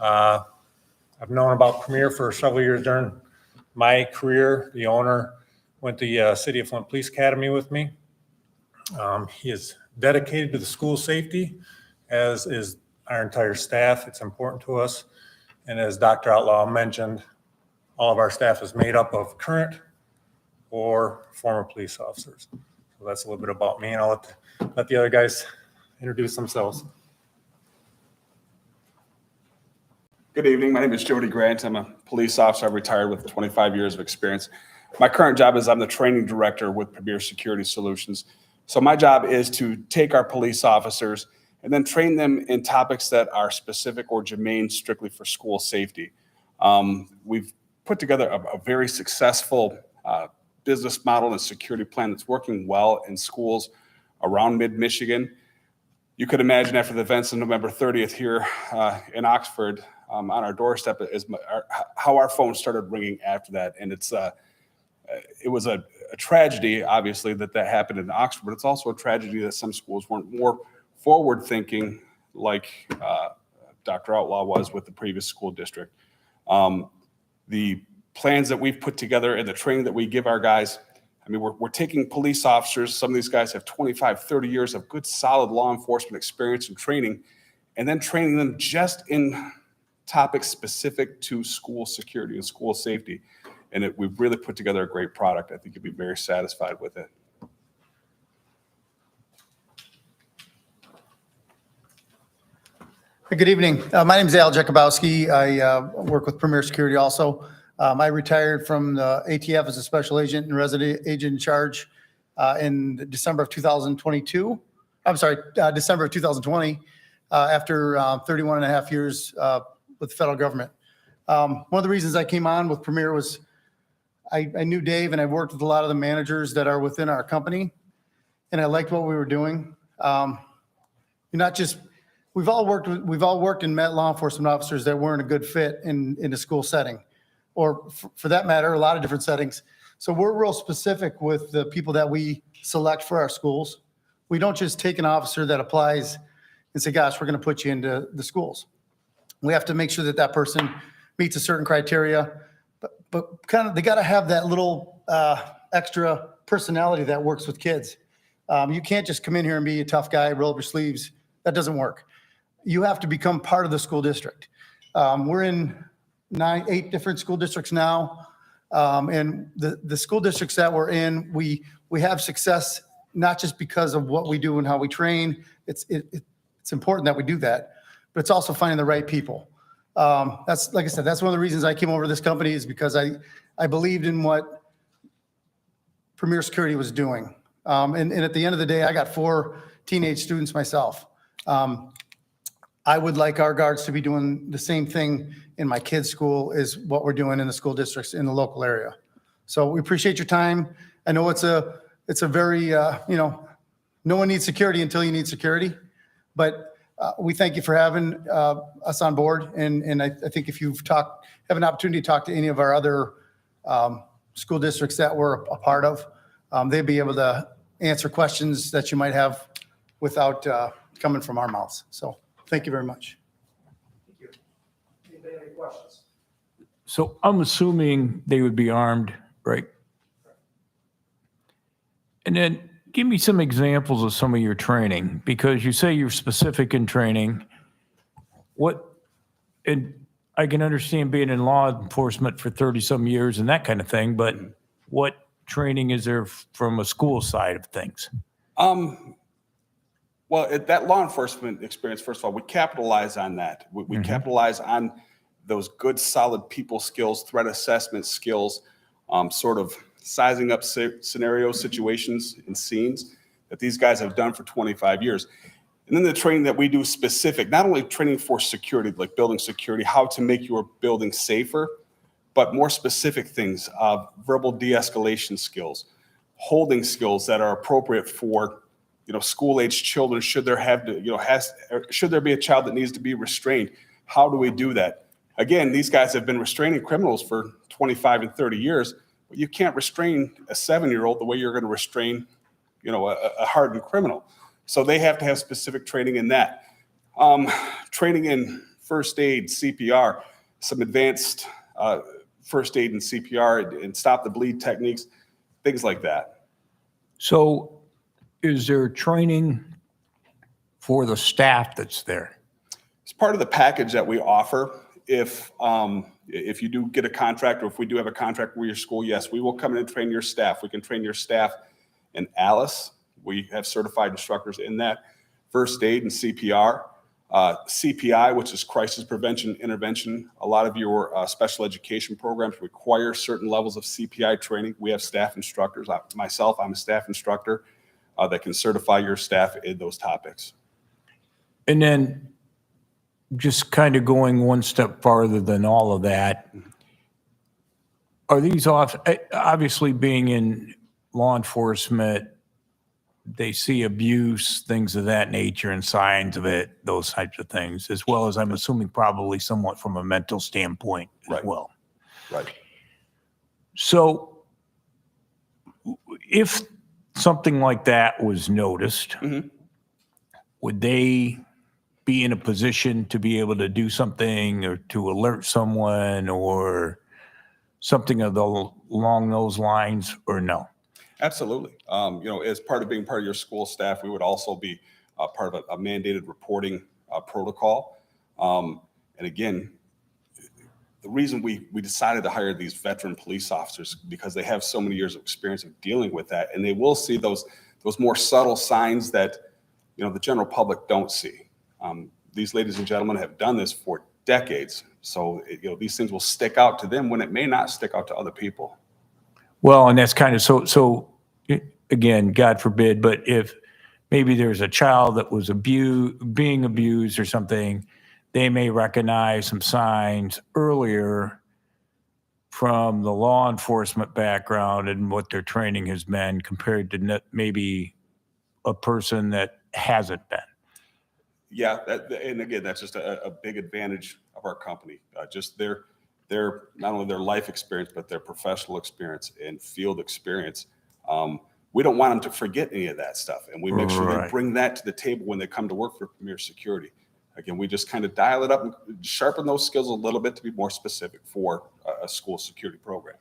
Speaker 15: I've known about Premier for several years during my career. The owner went to the City of Flint Police Academy with me. He is dedicated to the school safety, as is our entire staff. It's important to us. And as Dr. Outlaw mentioned, all of our staff is made up of current or former police officers. So that's a little bit about me, and I'll let the other guys introduce themselves.
Speaker 16: Good evening. My name is Jody Grant. I'm a police officer. I've retired with 25 years of experience. My current job is I'm the training director with Premier Security Solutions. So my job is to take our police officers and then train them in topics that are specific or germane strictly for school safety. We've put together a very successful business model and security plan that's working well in schools around mid-Michigan. You could imagine after the events on November 30th here in Oxford, on our doorstep, is how our phones started ringing after that. And it was a tragedy, obviously, that happened in Oxford, but it's also a tragedy that some schools weren't more forward-thinking like Dr. Outlaw was with the previous school district. The plans that we've put together and the training that we give our guys, I mean, we're taking police officers. Some of these guys have 25, 30 years of good, solid law enforcement experience and training, and then training them just in topics specific to school security and school safety. and we've really put together a great product. I think you'll be very satisfied with it.
Speaker 17: Good evening. My name is Al Jakubowski. I work with Premier Security also. I retired from the ATF as a special agent and resident agent in charge in December of 2022. I'm sorry, December of 2020, after 31 and a half years with the federal government. One of the reasons I came on with Premier was I knew Dave, and I worked with a lot of the managers that are within our company, and I liked what we were doing. We've all worked and met law enforcement officers that weren't a good fit in a school setting, or for that matter, a lot of different settings. So we're real specific with the people that we select for our schools. We don't just take an officer that applies and say, gosh, we're going to put you into the schools. We have to make sure that that person meets a certain criteria, but kind of, they got to have that little extra personality that works with kids. You can't just come in here and be a tough guy, roll up your sleeves. That doesn't work. You have to become part of the school district. We're in 8 different school districts now. And the school districts that we're in, we have success, not just because of what we do and how we train. It's important that we do that, but it's also finding the right people. That's, like I said, that's one of the reasons I came over to this company, is because I believed in what Premier Security was doing. And at the end of the day, I got 4 teenage students myself. I would like our guards to be doing the same thing in my kids' school as what we're doing in the school districts in the local area. So we appreciate your time. I know it's a very, no one needs security until you need security, but we thank you for having us on board. And I think if you've have an opportunity to talk to any of our other school districts that we're a part of, they'd be able to answer questions that you might have without coming from our mouths. So thank you very much.
Speaker 4: Thank you. Anybody have any questions?
Speaker 1: So I'm assuming they would be armed, right? And then give me some examples of some of your training, because you say you're specific in training. And I can understand being in law enforcement for 30-some years and that kind of thing, but what training is there from a school side of things?
Speaker 16: Well, that law enforcement experience, first of all, we capitalize on that. We capitalize on those good, solid people skills, threat assessment skills, sort of sizing up scenarios, situations, and scenes that these guys have done for 25 years. And then the training that we do specific, not only training for security, like building security, how to make your building safer, but more specific things, verbal de-escalation skills, holding skills that are appropriate for school-age children. Should there be a child that needs to be restrained? How do we do that? Again, these guys have been restraining criminals for 25 and 30 years, but you can't restrain a 7-year-old the way you're going to restrain, a hardened criminal. So they have to have specific training in that. Training in first aid, CPR, some advanced first aid and CPR and stop the bleed techniques, things like that.
Speaker 1: So is there training for the staff that's there?
Speaker 16: It's part of the package that we offer. If you do get a contract, or if we do have a contract with your school, yes, we will come in and train your staff. We can train your staff in ALICE. We have certified instructors in that. First aid and CPR. CPI, which is crisis prevention intervention. A lot of your special education programs require certain levels of CPI training. We have staff instructors. Myself, I'm a staff instructor that can certify your staff in those topics.
Speaker 1: And then just kind of going one step farther than all of that, are these obviously being in law enforcement, they see abuse, things of that nature and signs of it, those types of things, as well as I'm assuming probably somewhat from a mental standpoint as well.
Speaker 16: Right.
Speaker 1: So if something like that was noticed, would they be in a position to be able to do something or to alert someone or something along those lines, or no?
Speaker 16: Absolutely. As part of being part of your school staff, we would also be part of a mandated reporting protocol. And again, the reason we decided to hire these veteran police officers, because they have so many years of experience of dealing with that, and they will see those more subtle signs that, you know, the general public don't see. These ladies and gentlemen have done this for decades, so you know, these things will stick out to them when it may not stick out to other people.
Speaker 1: Well, and that's kind of, so again, God forbid, but if maybe there's a child that was being abused or something, they may recognize some signs earlier from the law enforcement background and what their training has been compared to maybe a person that hasn't been.
Speaker 16: Yeah, and again, that's just a big advantage of our company. Just their not only their life experience, but their professional experience and field experience. We don't want them to forget any of that stuff, and we make sure they bring that to the table when they come to work for Premier Security. Again, we just kind of dial it up and sharpen those skills a little bit to be more specific for a school security program.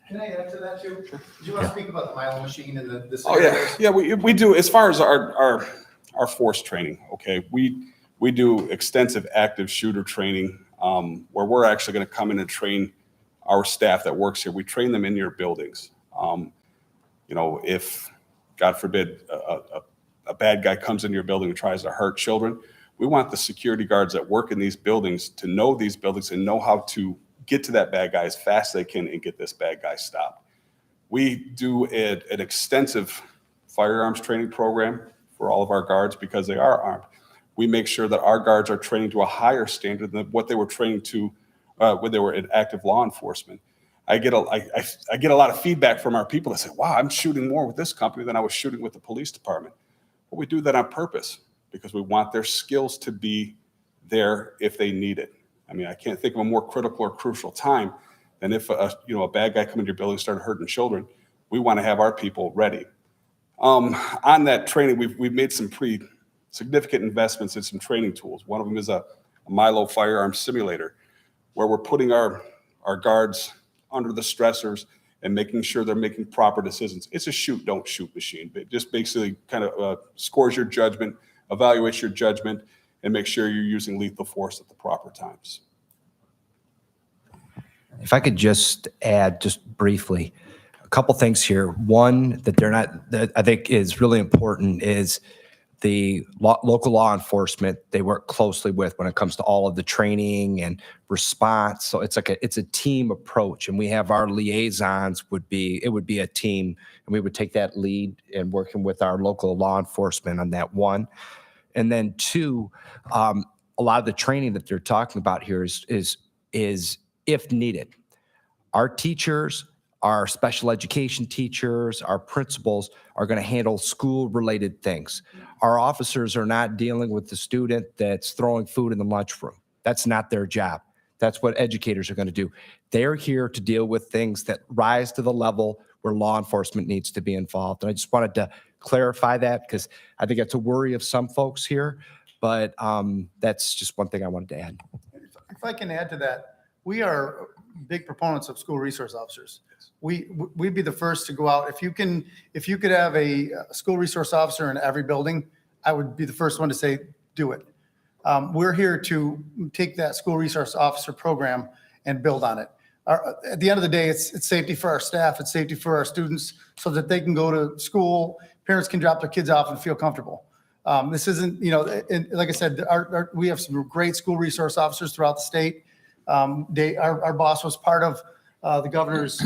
Speaker 17: Can I add to that too? Did you want to speak about the Milo machine and the?
Speaker 16: Oh yeah, we do. As far as our force training, okay, we do extensive active shooter training where we're actually going to come in and train our staff that works here. We train them in your buildings. You know, if God forbid a bad guy comes in your building and tries to hurt children, we want the security guards that work in these buildings to know these buildings and know how to get to that bad guy as fast as they can and get this bad guy stopped. We do an extensive firearms training program for all of our guards because they are armed. We make sure that our guards are training to a higher standard than what they were trained to when they were in active law enforcement. I get a lot of feedback from our people that say, wow, I'm shooting more with this company than I was shooting with the police department. But we do that on purpose because we want their skills to be there if they need it. I mean, I can't think of a more critical or crucial time than if a bad guy come into your building and started hurting children. We want to have our people ready. On that training, we've made some pretty significant investments in some training tools. One of them is a Milo firearm simulator, where we're putting our guards under the stressors and making sure they're making proper decisions. It's a shoot, don't shoot machine. It just basically kind of scores your judgment, evaluates your judgment, and make sure you're using lethal force at the proper times.
Speaker 2: If I could just add just briefly, a couple things here. One, that I think is really important is the local law enforcement they work closely with when it comes to all of the training and response. So it's a team approach, and we have our liaisons would be a team, and we would take that lead in working with our local law enforcement on that one. And then two, a lot of the training that they're talking about here is if needed. Our teachers, our special education teachers, our principals are going to handle school-related things. Our officers are not dealing with the student that's throwing food in the lunchroom. That's not their job. That's what educators are going to do. They're here to deal with things that rise to the level where law enforcement needs to be involved. And I just wanted to clarify that because I think it's a worry of some folks here, but that's just one thing I wanted to add.
Speaker 17: If I can add to that, we are big proponents of school resource officers. We'd be the first to go out. If you could have a school resource officer in every building, I would be the first one to say, do it. We're here to take that school resource officer program and build on it. At the end of the day, it's safety for our staff, it's safety for our students so that they can go to school, parents can drop their kids off and feel comfortable. This isn't, and like I said, we have some great school resource officers throughout the state. Our boss was part of the governor's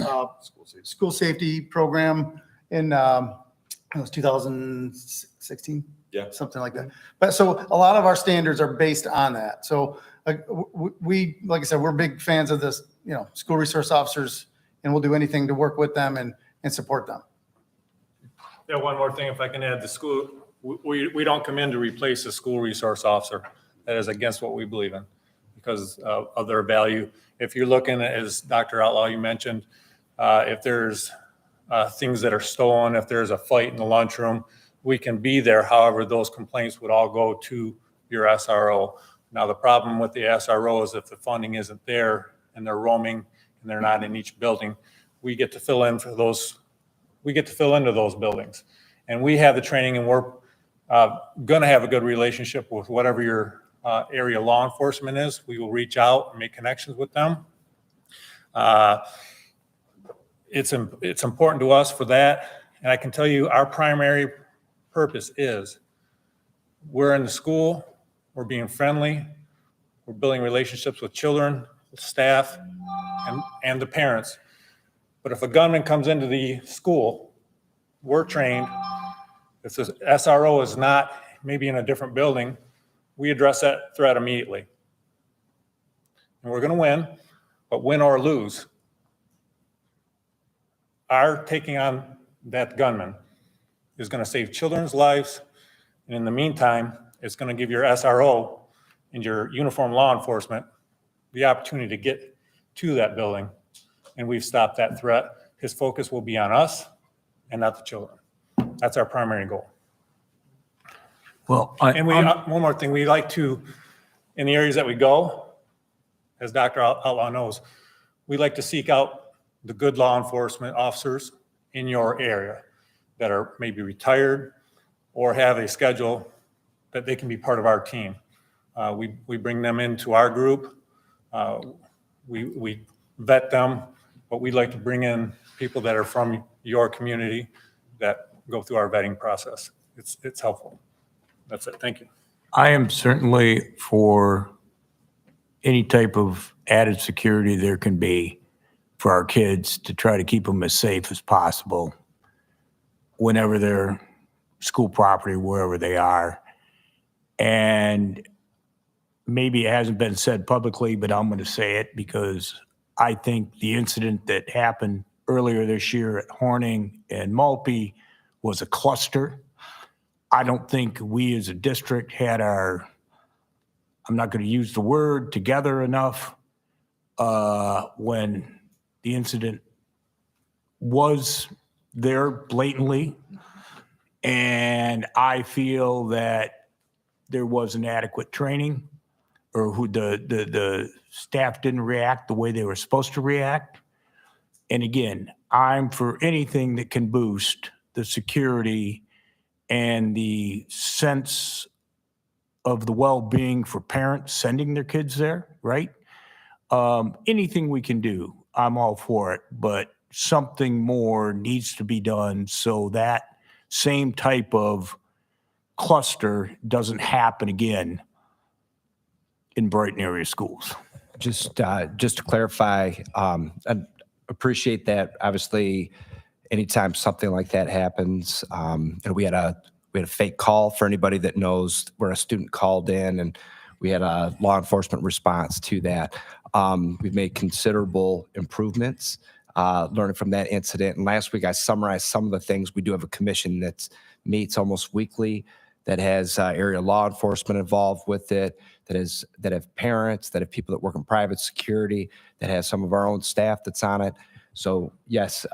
Speaker 17: school safety program in it was 2016.
Speaker 16: Yeah,
Speaker 17: something like that. But so a lot of our standards are based on that. So like I said, we're big fans of this, school resource officers, and we'll do anything to work with them and support them.
Speaker 15: Yeah, one more thing, if I can add, the school, we don't come in to replace a school resource officer. That is against what we believe in because of their value. If you're looking at, as Dr. Outlaw, you mentioned, if there's things that are stolen, if there's a fight in the lunchroom, we can be there. However, those complaints would all go to your SRO. Now, the problem with the SRO is if the funding isn't there and they're roaming and they're not in each building, we get to fill in for those. We get to fill into those buildings. And we have the training, and we're going to have a good relationship with whatever your area law enforcement is. We will reach out and make connections with them. It's important to us for that. And I can tell you our primary purpose is we're in the school, we're being friendly, we're building relationships with children, staff, and the parents. But if a gunman comes into the school, we're trained. If the SRO is not maybe in a different building, we address that threat immediately. And we're going to win, but win or lose, our taking on that gunman is going to save children's lives. And in the meantime, it's going to give your SRO and your uniformed law enforcement the opportunity to get to that building. And we've stopped that threat. His focus will be on us and not the children. That's our primary goal.
Speaker 1: Well,
Speaker 15: And one more thing, we like to, in the areas that we go, as Dr. Outlaw knows, we like to seek out the good law enforcement officers in your area that are maybe retired or have a schedule that they can be part of our team. We bring them into our group. We vet them, but we like to bring in people that are from your community that go through our vetting process. It's helpful. That's it. Thank you.
Speaker 18: I am certainly for any type of added security there can be for our kids to try to keep them as safe as possible whenever they're school property, wherever they are. And maybe it hasn't been said publicly, but I'm going to say it because I think the incident that happened earlier this year at Horning and Malpe was a cluster. I don't think we as a district had our, I'm not going to use the word, together enough when the incident was there blatantly. And I feel that there wasn't adequate training, or who the staff didn't react the way they were supposed to react. And again, I'm for anything that can boost the security and the sense of the well-being for parents sending their kids there, right? Anything we can do, I'm all for it, but something more needs to be done so that same type of cluster doesn't happen again in Brighton area schools.
Speaker 19: Just to clarify, I appreciate that. Obviously, anytime something like that happens, and we had a fake call for anybody that knows where a student called in, and we had a law enforcement response to that. We've made considerable improvements learning from that incident. And last week I summarized some of the things. We do have a commission that meets almost weekly that has area law enforcement involved with it, that have parents, that have people that work in private security, that has some of our own staff that's on it. So yes,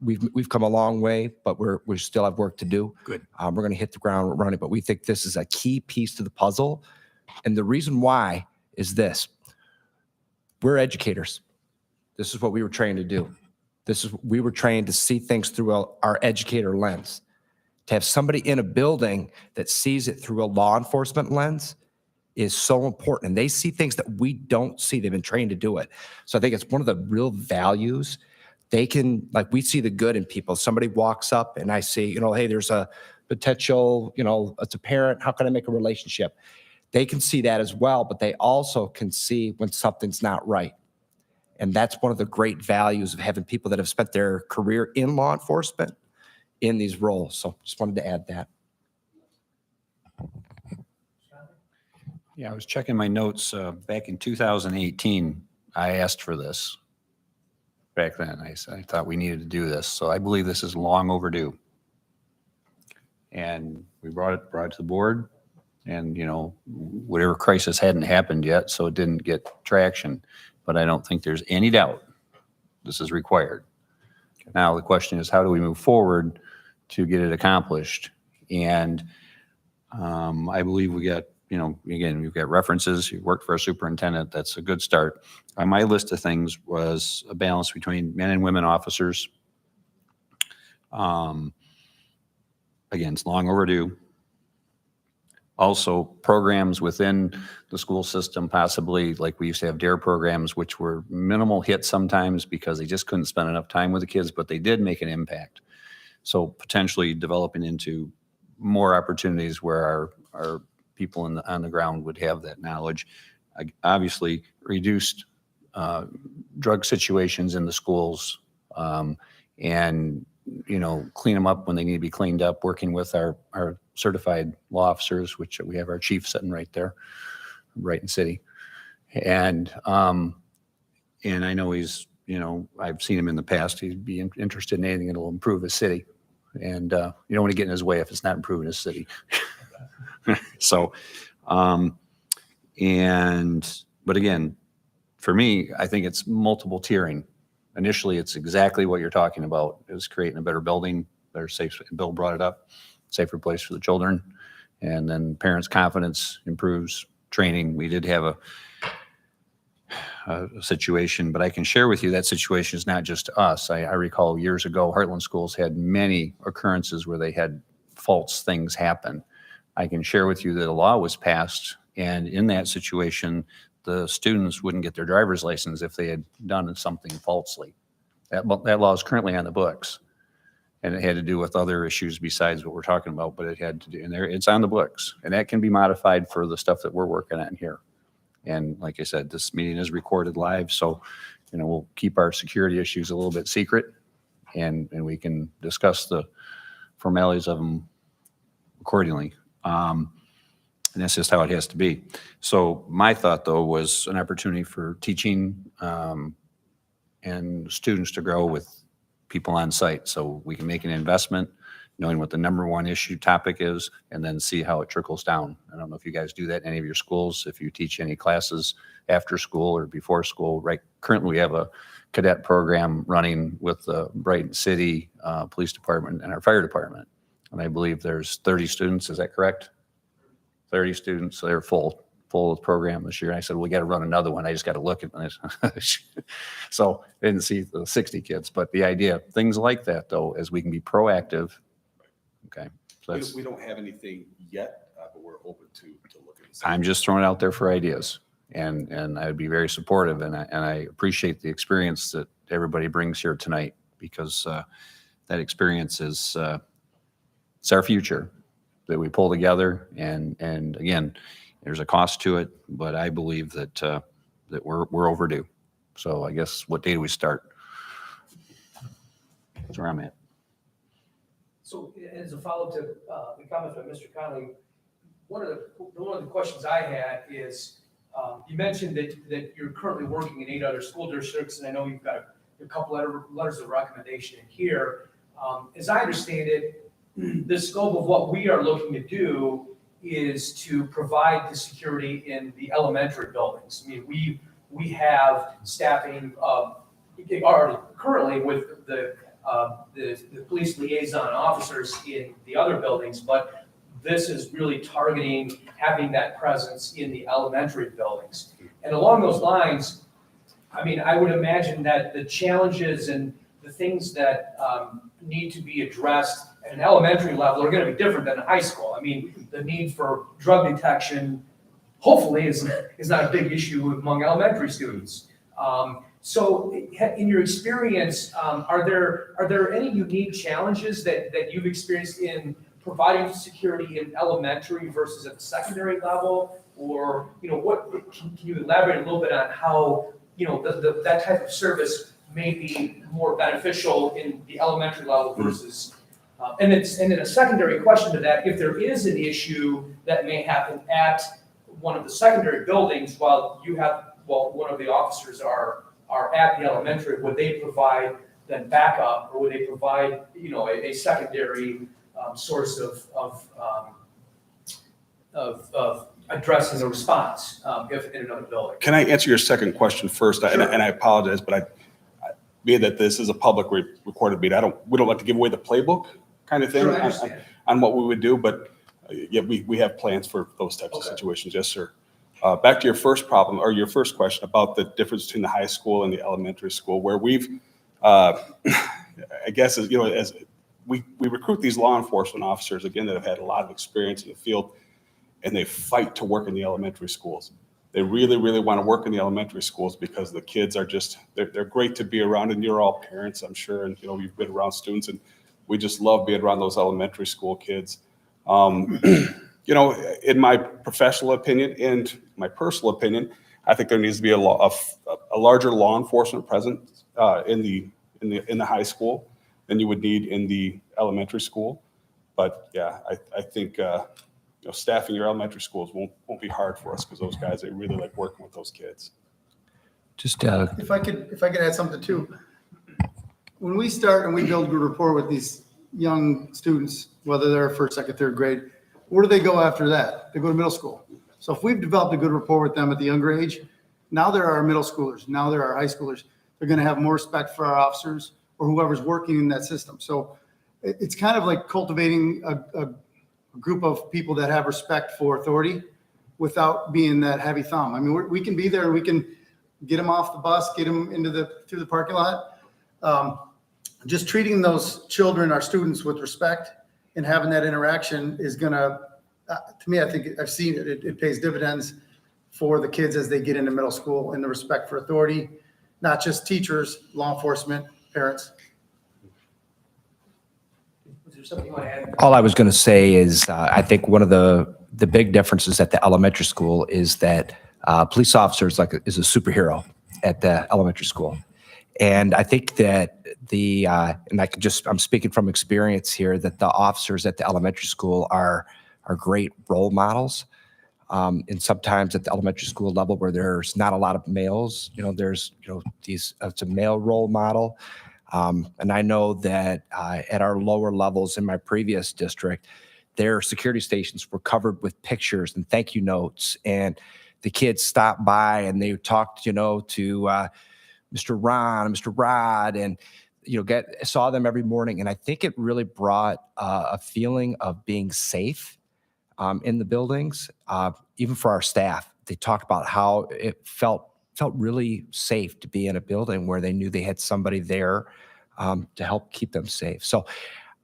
Speaker 19: we've come a long way, but we still have work to do.
Speaker 18: Good.
Speaker 19: We're going to hit the ground running, but we think this is a key piece to the puzzle. And the reason why is this: we're educators. This is what we were trained to do. We were trained to see things through our educator lens. To have somebody in a building that sees it through a law enforcement lens is so important. And they see things that we don't see. They've been trained to do it. So I think it's one of the real values. They can, like, we see the good in people. Somebody walks up and I see, hey, there's a potential, it's a parent. How can I make a relationship? They can see that as well, but they also can see when something's not right. And that's one of the great values of having people that have spent their career in law enforcement in these roles. So just wanted to add that.
Speaker 7: Yeah, I was checking my notes back in 2018. I asked for this back then. I thought we needed to do this. So I believe this is long overdue. And we brought it to the board, and whatever crisis hadn't happened yet, so it didn't get traction. But I don't think there's any doubt this is required. Now the question is, how do we move forward to get it accomplished? And I believe we got, again, we've got references. You worked for a superintendent. That's a good start. On my list of things was a balance between men and women officers. Again, it's long overdue. Also, programs within the school system, possibly like we used to have DARE programs, which were minimal hits sometimes because they just couldn't spend enough time with the kids, but they did make an impact. So potentially developing into more opportunities where our people on the ground would have that knowledge. Obviously, reduced drug situations in the schools, and clean them up when they need to be cleaned up, working with our certified law officers, which we have our chief sitting right there, Brighton City. And I know he's, I've seen him in the past, he'd be interested in anything that'll improve his city. And you don't want to get in his way if it's not improving his city. So, but again, for me, I think it's multiple tiering. Initially, it's exactly what you're talking about, is creating a better building, better safe, Bill brought it up, safer place for the children. And then parents' confidence improves, training. We did have a situation, but I can share with you that situation is not just us. I recall years ago, Heartland Schools had many occurrences where they had false things happen. I can share with you that a law was passed, and in that situation, the students wouldn't get their driver's license if they had done something falsely. That law is currently on the books, and it had to do with other issues besides what we're talking about, but it had to do, and it's on the books, and that can be modified for the stuff that we're working on here. And like I said, this meeting is recorded live, so we'll keep our security issues a little bit secret, and we can discuss the formalities of them accordingly. And that's just how it has to be. So my thought, though, was an opportunity for teaching and students to grow with people on site. So we can make an investment, knowing what the number one issue topic is, and then see how it trickles down. I don't know if you guys do that in any of your schools, if you teach any classes after school or before school. Right. Currently, we have a cadet program running with the Brighton City Police Department and our fire department. And I believe there's 30 students. Is that correct? 30 students. So they're full of the program this year. And I said, we got to run another one. I just got to look at it. So I didn't see the 60 kids, but the idea, things like that, though, as we can be proactive. Okay. So
Speaker 16: We don't have anything yet, but we're open to look at it.
Speaker 7: I'm just throwing it out there for ideas, and I would be very supportive, and I appreciate the experience that everybody brings here tonight, because that experience is it's our future that we pull together, and again, there's a cost to it, but I believe that that we're overdue. So I guess, what day do we start? That's where I'm at.
Speaker 4: So as a follow-up to the comment from Mr. Conley, one of the questions I had is, you mentioned that you're currently working in 8 other school districts, and I know you've got a couple letters of recommendation in here. As I understand it, the scope of what we are looking to do is to provide the security in the elementary buildings. I mean, we have staffing already currently with the police liaison officers in the other buildings, but this is really targeting having that presence in the elementary buildings. And along those lines, I mean, I would imagine that the challenges and the things that need to be addressed at an elementary level are going to be different than a high school. I mean, the need for drug detection, hopefully, is not a big issue among elementary students. So in your experience, are there any unique challenges that you've experienced in providing security in elementary versus at the secondary level? Or, what can you elaborate a little bit on how, that type of service may be more beneficial in the elementary level versus, and then a secondary question to that, if there is an issue that may happen at one of the secondary buildings while one of the officers are at the elementary, would they provide then backup, or would they provide, a secondary source of addressing the response if in another building?
Speaker 16: Can I answer your second question first?
Speaker 4: Sure.
Speaker 16: And I apologize, but being that this is a public recorded meeting, we don't like to give away the playbook kind of thing
Speaker 4: Sure, I understand.
Speaker 16: on what we would do, but yeah, we have plans for those types of situations. Yes, sir. Back to your first problem, or your first question about the difference between the high school and the elementary school, where we've, I guess, as we recruit these law enforcement officers, again, that have had a lot of experience in the field. and they fight to work in the elementary schools. They really, really want to work in the elementary schools because the kids are just, they're great to be around, and you're all parents, I'm sure, and you've been around students, and we just love being around those elementary school kids. In my professional opinion and my personal opinion, I think there needs to be a larger law enforcement presence in the high school than you would need in the elementary school. But yeah, I think staffing your elementary schools won't be hard for us, because those guys, they really like working with those kids.
Speaker 19: Just
Speaker 17: If I could add something too. When we start and we build good rapport with these young students, whether they're first, second, third grade, where do they go after that? They go to middle school. So if we've developed a good rapport with them at the younger age, now they're our middle schoolers, now they're our high schoolers. They're going to have more respect for our officers or whoever's working in that system. So it's kind of like cultivating a group of people that have respect for authority without being that heavy thumb. I mean, we can be there and we can get them off the bus, get them through the parking lot. Just treating those children, our students, with respect and having that interaction is gonna, to me, I think I've seen it. It pays dividends for the kids as they get into middle school, and the respect for authority, not just teachers, law enforcement, parents.
Speaker 4: Was there something you want to add?
Speaker 19: All I was going to say is I think one of the big differences at the elementary school is that police officers is a superhero at the elementary school. And I think that I'm speaking from experience here, that the officers at the elementary school are great role models. And sometimes at the elementary school level where there's not a lot of males, it's a male role model. And I know that at our lower levels in my previous district, their security stations were covered with pictures and thank you notes. And the kids stopped by and they talked, to Mr. Ron, Mr. Rod, and saw them every morning. And I think it really brought a feeling of being safe in the buildings, even for our staff. They talked about how it felt really safe to be in a building where they knew they had somebody there to help keep them safe. So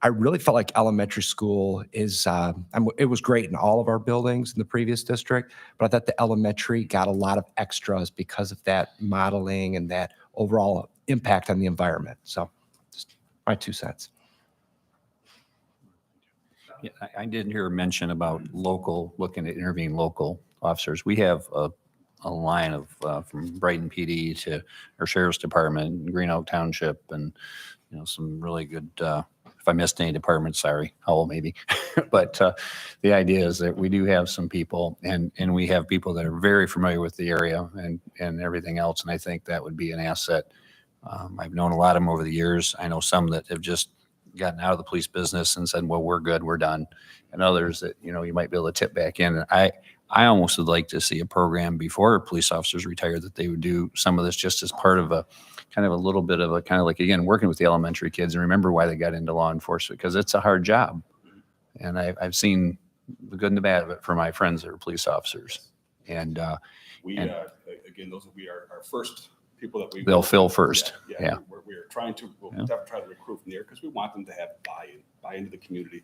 Speaker 19: I really felt like elementary school it was great in all of our buildings in the previous district, but I thought the elementary got a lot of extras because of that modeling and that overall impact on the environment. So just my 2 cents.
Speaker 7: Yeah, I didn't hear a mention about looking at interviewing local officers. We have a line of from Brighton PD to our Sheriff's Department, Green Oak Township, and some really good. If I missed any departments, sorry, Howell maybe. But the idea is that we do have some people, and we have people that are very familiar with the area and everything else. And I think that would be an asset. I've known a lot of them over the years. I know some that have just gotten out of the police business and said, well, we're good, we're done. And others that, you might be able to tip back in. And I almost would like to see a program before police officers retire that they would do some of this just as part of a kind of a little bit of a kind of like, again, working with the elementary kids and remember why they got into law enforcement, because it's a hard job. And I've seen the good and the bad of it for my friends that are police officers. And
Speaker 16: again, those will be our first people that
Speaker 7: they'll fill first. Yeah.
Speaker 16: We're trying to, we'll definitely try to recruit from there because we want them to have buy into the community,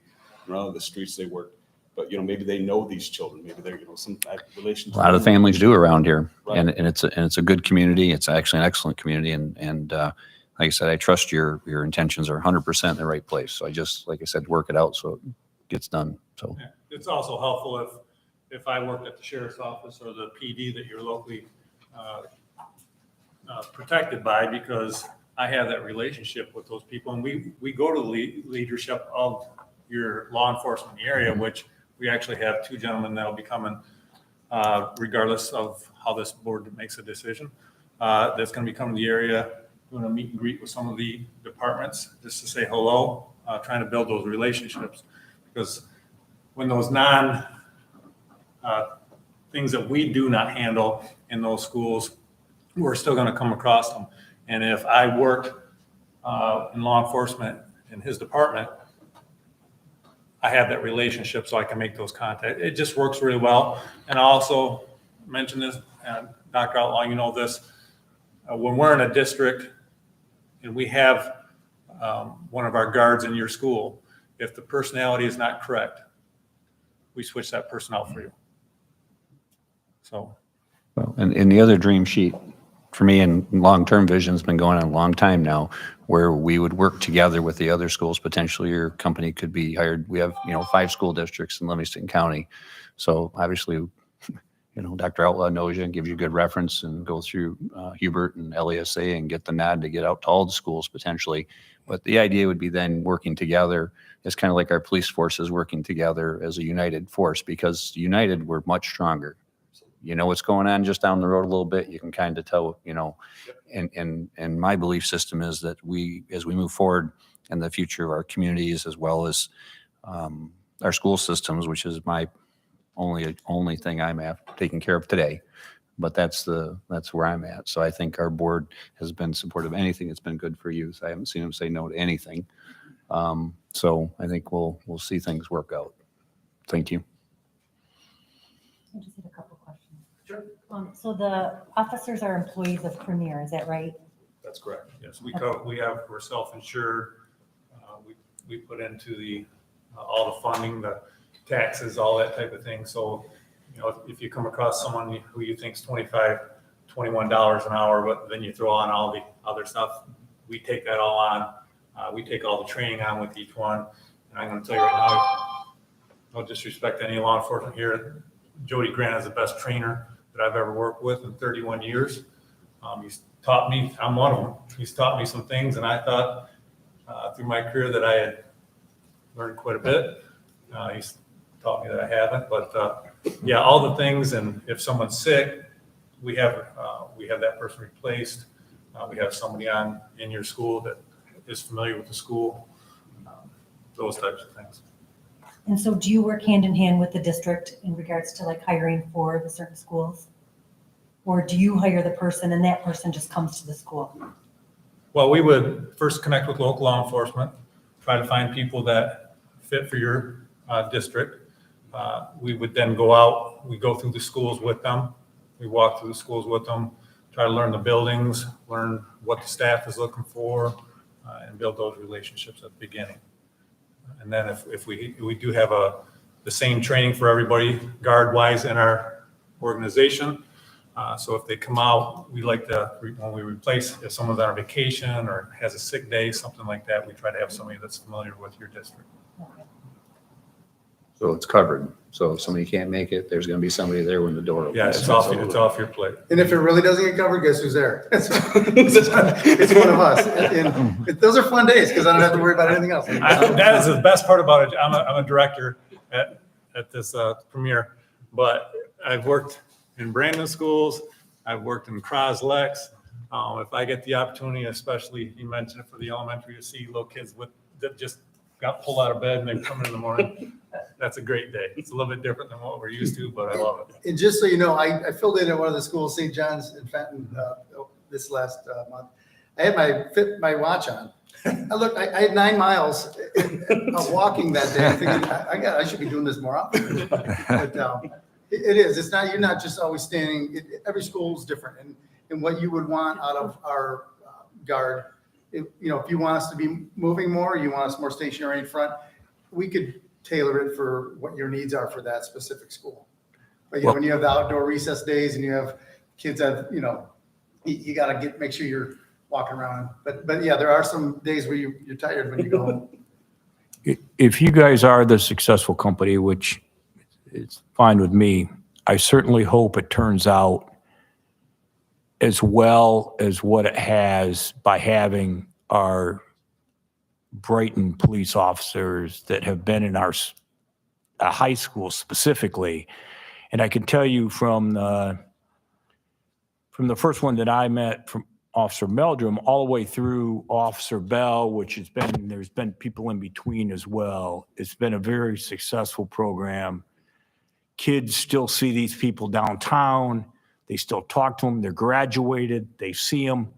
Speaker 16: around the streets they work. But, maybe they know these children, maybe they're, some type of relationship.
Speaker 7: A lot of families do around here.
Speaker 16: Right.
Speaker 7: And it's a good community. It's actually an excellent community. And like I said, I trust your intentions are 100% in the right place. So I just, like I said, work it out so it gets done. So
Speaker 15: Yeah. It's also helpful if I worked at the sheriff's office or the PD that you're locally protected by, because I have that relationship with those people. And we go to the leadership of your law enforcement in the area, which we actually have 2 gentlemen that'll be coming, regardless of how this board makes a decision. That's going to be coming to the area, doing a meet and greet with some of the departments just to say hello, trying to build those relationships. Because when those things that we do not handle in those schools, we're still going to come across them. And if I worked in law enforcement in his department, I have that relationship so I can make those contacts. It just works really well. And I also mentioned this, Dr. Outlaw, you know this, when we're in a district and we have one of our guards in your school, if the personality is not correct, we switch that person out for you. So.
Speaker 7: Well, and the other dream sheet for me and long-term vision has been going on a long time now, where we would work together with the other schools. Potentially your company could be hired. We have, 5 school districts in Livingston County. So obviously, Dr. Outlaw knows you and gives you good reference, and go through Hubert and LESA and get the nod to get out to all the schools potentially. But the idea would be then working together. It's kind of like our police forces working together as a united force, because united, we're much stronger. You know what's going on just down the road a little bit, you can kind of tell, and my belief system is that as we move forward in the future of our communities, as well as our school systems, which is my only thing I'm taking care of today, but that's where I'm at. So I think our board has been supportive of anything that's been good for youth. I haven't seen them say no to anything. So I think we'll see things work out. Thank you.
Speaker 13: I just had a couple questions. Sure. So the officers are employees of Premier, is that right?
Speaker 15: That's correct. Yes, we're self-insured. We put into all the funding, the taxes, all that type of thing. So, if you come across someone who you think's $25, $21 an hour, but then you throw on all the other stuff, we take that all on. We take all the training on with each one. And I'm going to tell you right now, no disrespect to any law enforcement here, Jody Grant is the best trainer that I've ever worked with in 31 years. He's taught me, I'm one of them. He's taught me some things, and I thought through my career that I had learned quite a bit. He's taught me that I haven't, but yeah, all the things. And if someone's sick, we have that person replaced. We have somebody in your school that is familiar with the school, those types of things.
Speaker 13: And so do you work hand in hand with the district in regards to like hiring for the certain schools? Or do you hire the person and that person just comes to the school?
Speaker 15: Well, we would first connect with local law enforcement, try to find people that fit for your district. We would then go out, we go through the schools with them. We walk through the schools with them, try to learn the buildings, learn what the staff is looking for, and build those relationships at the beginning. And then if we do have the same training for everybody guard-wise in our organization. So if they come out, we like to, when we replace, if someone's on a vacation or has a sick day, something like that, we try to have somebody that's familiar with your district.
Speaker 7: So it's covered. So if somebody can't make it, there's going to be somebody there when the door opens.
Speaker 15: Yeah, it's off your plate.
Speaker 17: And if it really doesn't get covered, guess who's there? It's one of us. And those are fun days because I don't have to worry about anything else.
Speaker 15: That is the best part about it. I'm a director at this Premier, but I've worked in Brandon schools. I've worked in Croslex. If I get the opportunity, especially you mentioned it for the elementary, to see little kids that just got pulled out of bed and they come in the morning, that's a great day. It's a little bit different than what we're used to, but I love it.
Speaker 17: And just so you know, I filled in at one of the schools, St. John's in Fenton, this last month. I had my watch on. I had 9 miles of walking that day. I'm thinking, I should be doing this more often. But it is. It's not. You're not just always standing. Every school is different, and what you would want out of our guard. If you want us to be moving more, you want us more stationary in front, we could tailor it for what your needs are for that specific school. But when you have the outdoor recess days and you have kids that, you got to make sure you're walking around. But yeah, there are some days where you're tired when you go home.
Speaker 18: If you guys are the successful company, which is fine with me, I certainly hope it turns out as well as what it has by having our Brighton police officers that have been in our high school specifically. And I can tell you from the first one that I met, from Officer Meldrum all the way through Officer Bell, there's been people in between as well. It's been a very successful program. Kids still see these people downtown. They still talk to them. They're graduated. They see them.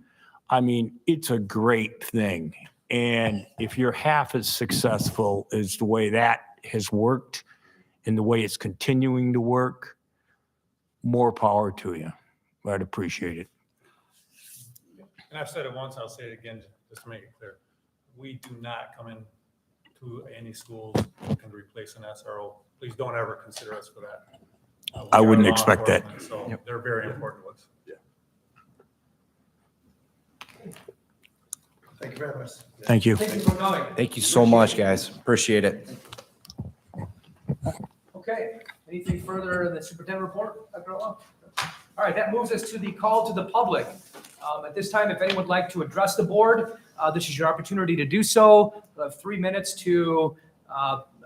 Speaker 18: I mean, it's a great thing. And if you're half as successful as the way that has worked and the way it's continuing to work, more power to you. I'd appreciate it.
Speaker 15: And I've said it once, I'll say it again, just to make it clear. We do not come in to any schools looking to replace an SRO. Please don't ever consider us for that.
Speaker 18: I wouldn't
Speaker 15: law
Speaker 18: expect that.
Speaker 15: enforcement, So they're very important to us.
Speaker 17: Thank you very much.
Speaker 18: Thank you.
Speaker 4: Thank you for coming.
Speaker 19: Thank you so much, guys. Appreciate it.
Speaker 4: Okay, anything further in the superintendent report, Dr. Olaf? All right, that moves us to the call to the public. At this time, if anyone would like to address the board, this is your opportunity to do so. You have 3 minutes to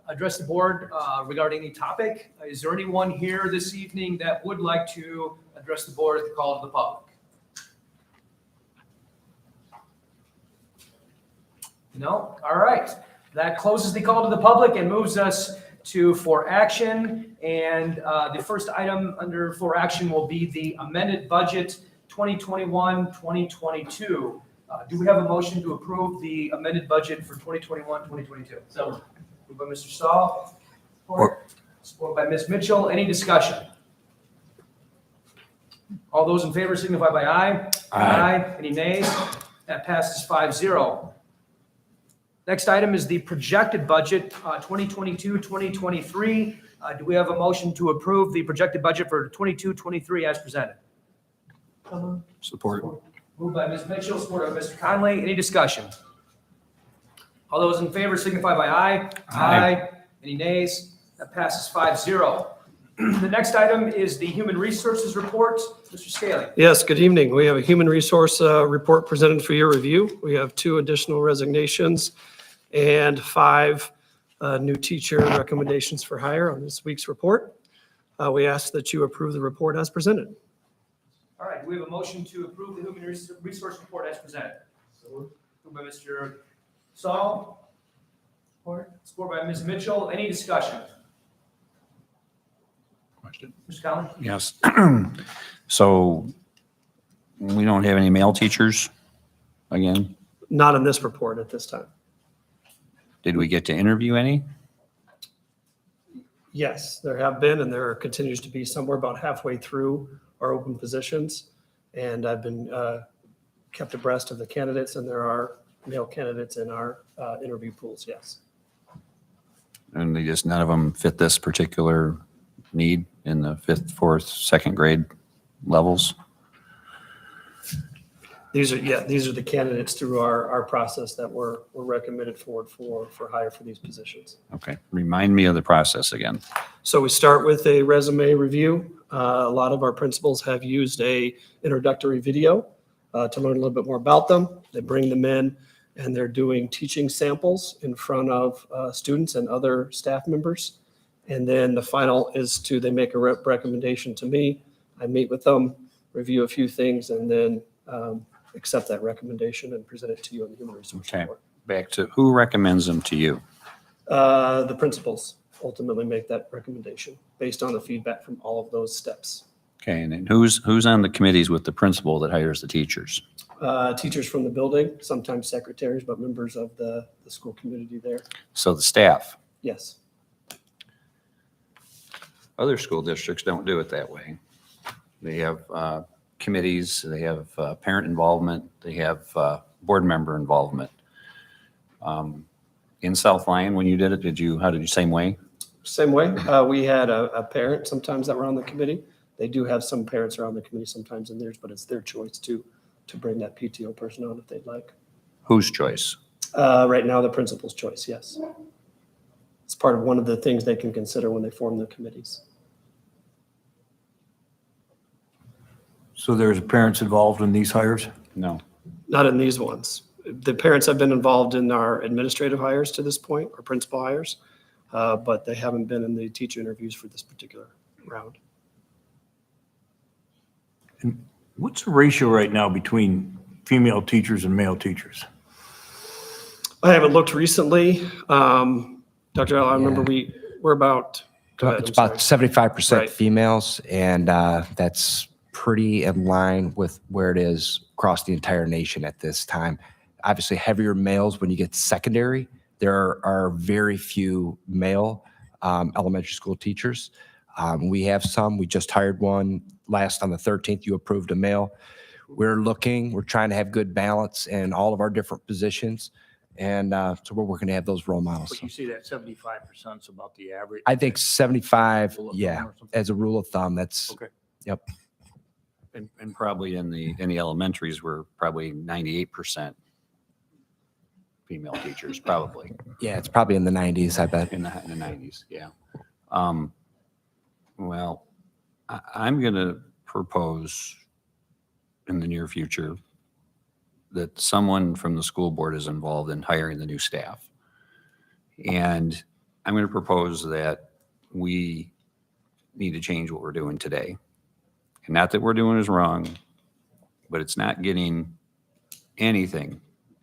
Speaker 4: address the board regarding any topic. Is there anyone here this evening that would like to address the board at the call to the public? No? All right. That closes the call to the public and moves us to for action. And the first item under for action will be the amended budget 2021-2022. Do we have a motion to approve the amended budget for 2021-2022? So moved by Mr. Stahl. Support by Ms. Mitchell. Any discussion? All those in favor signify by aye. Aye. Any nays? That passes 5-0. Next item is the projected budget, 2022-2023. Do we have a motion to approve the projected budget for 22-23 as presented?
Speaker 7: Support.
Speaker 4: Moved by Ms. Mitchell, supported by Mr. Conley. Any discussion? All those in favor signify by aye. Aye. Any nays? That passes 5-0. The next item is the Human Resources Report. Mr. Scaly.
Speaker 20: Yes, good evening. We have a human resource report presented for your review. We have 2 additional resignations and 5 new teacher recommendations for hire on this week's report. We ask that you approve the report as presented.
Speaker 4: All right, we have a motion to approve the Human Resource Report as presented. Moved by Mr. Saul. Supported by Ms. Mitchell. Any discussion?
Speaker 7: Question.
Speaker 4: Mr. Conley?
Speaker 7: Yes. So we don't have any male teachers again?
Speaker 20: Not in this report at this time.
Speaker 7: Did we get to interview any?
Speaker 20: Yes, there have been, and there continues to be somewhere about halfway through our open positions. And I've been kept abreast of the candidates, and there are male candidates in our interview pools, yes.
Speaker 7: And they just, none of them fit this particular need in the 5th, 4th, 2nd grade levels?
Speaker 20: These are the candidates through our process that were recommended forward for hire for these positions.
Speaker 7: Okay, remind me of the process again.
Speaker 20: So we start with a resume review. A lot of our principals have used a introductory video to learn a little bit more about them. They bring them in and they're doing teaching samples in front of students and other staff members. And then the final is they make a recommendation to me. I meet with them, review a few things, and then accept that recommendation and present it to you on the Human Resource
Speaker 7: Okay,
Speaker 20: Report.
Speaker 7: back to who recommends them to you?
Speaker 20: The principals ultimately make that recommendation based on the feedback from all of those steps.
Speaker 7: Okay, and then who's on the committees with the principal that hires the teachers?
Speaker 20: Teachers from the building, sometimes secretaries, but members of the school community there.
Speaker 7: So the staff.
Speaker 20: Yes.
Speaker 7: Other school districts don't do it that way. They have committees, they have parent involvement, they have board member involvement. In South Lyon, when you did it, how did you, same way?
Speaker 20: Same way. We had a parent sometimes that were on the committee. They do have some parents are on the committee sometimes in theirs, but it's their choice to bring that PTO person on if they'd like.
Speaker 7: Whose choice?
Speaker 20: Right now, the principal's choice, yes. It's part of one of the things they can consider when they form the committees.
Speaker 18: So there's parents involved in these hires?
Speaker 7: No.
Speaker 20: Not in these ones. The parents have been involved in our administrative hires to this point, or principal hires, but they haven't been in the teacher interviews for this particular round.
Speaker 18: And what's the ratio right now between female teachers and male teachers?
Speaker 20: I haven't looked recently. Dr. Al, I remember we're about.
Speaker 19: It's about 75%
Speaker 20: Right.
Speaker 19: females, and that's pretty in line with where it is across the entire nation at this time. Obviously, heavier males when you get to secondary. There are very few male elementary school teachers. We have some. We just hired one last on the 13th. You approved a male. We're trying to have good balance in all of our different positions. And so we're working to have those role models.
Speaker 1: But you see that 75% is about the average.
Speaker 19: I think 75,
Speaker 1: Rule of thumb
Speaker 19: yeah,
Speaker 1: or something?
Speaker 19: as a rule of thumb, that's,
Speaker 1: Okay.
Speaker 19: yep.
Speaker 7: And probably in the elementaries, we're probably 98% female teachers, probably.
Speaker 19: Yeah, it's probably in the 90s, I bet.
Speaker 7: In the 90s, yeah. Well, I'm going to propose in the near future that someone from the school board is involved in hiring the new staff. And I'm going to propose that we need to change what we're doing today. And not that we're doing is wrong, but it's not getting anything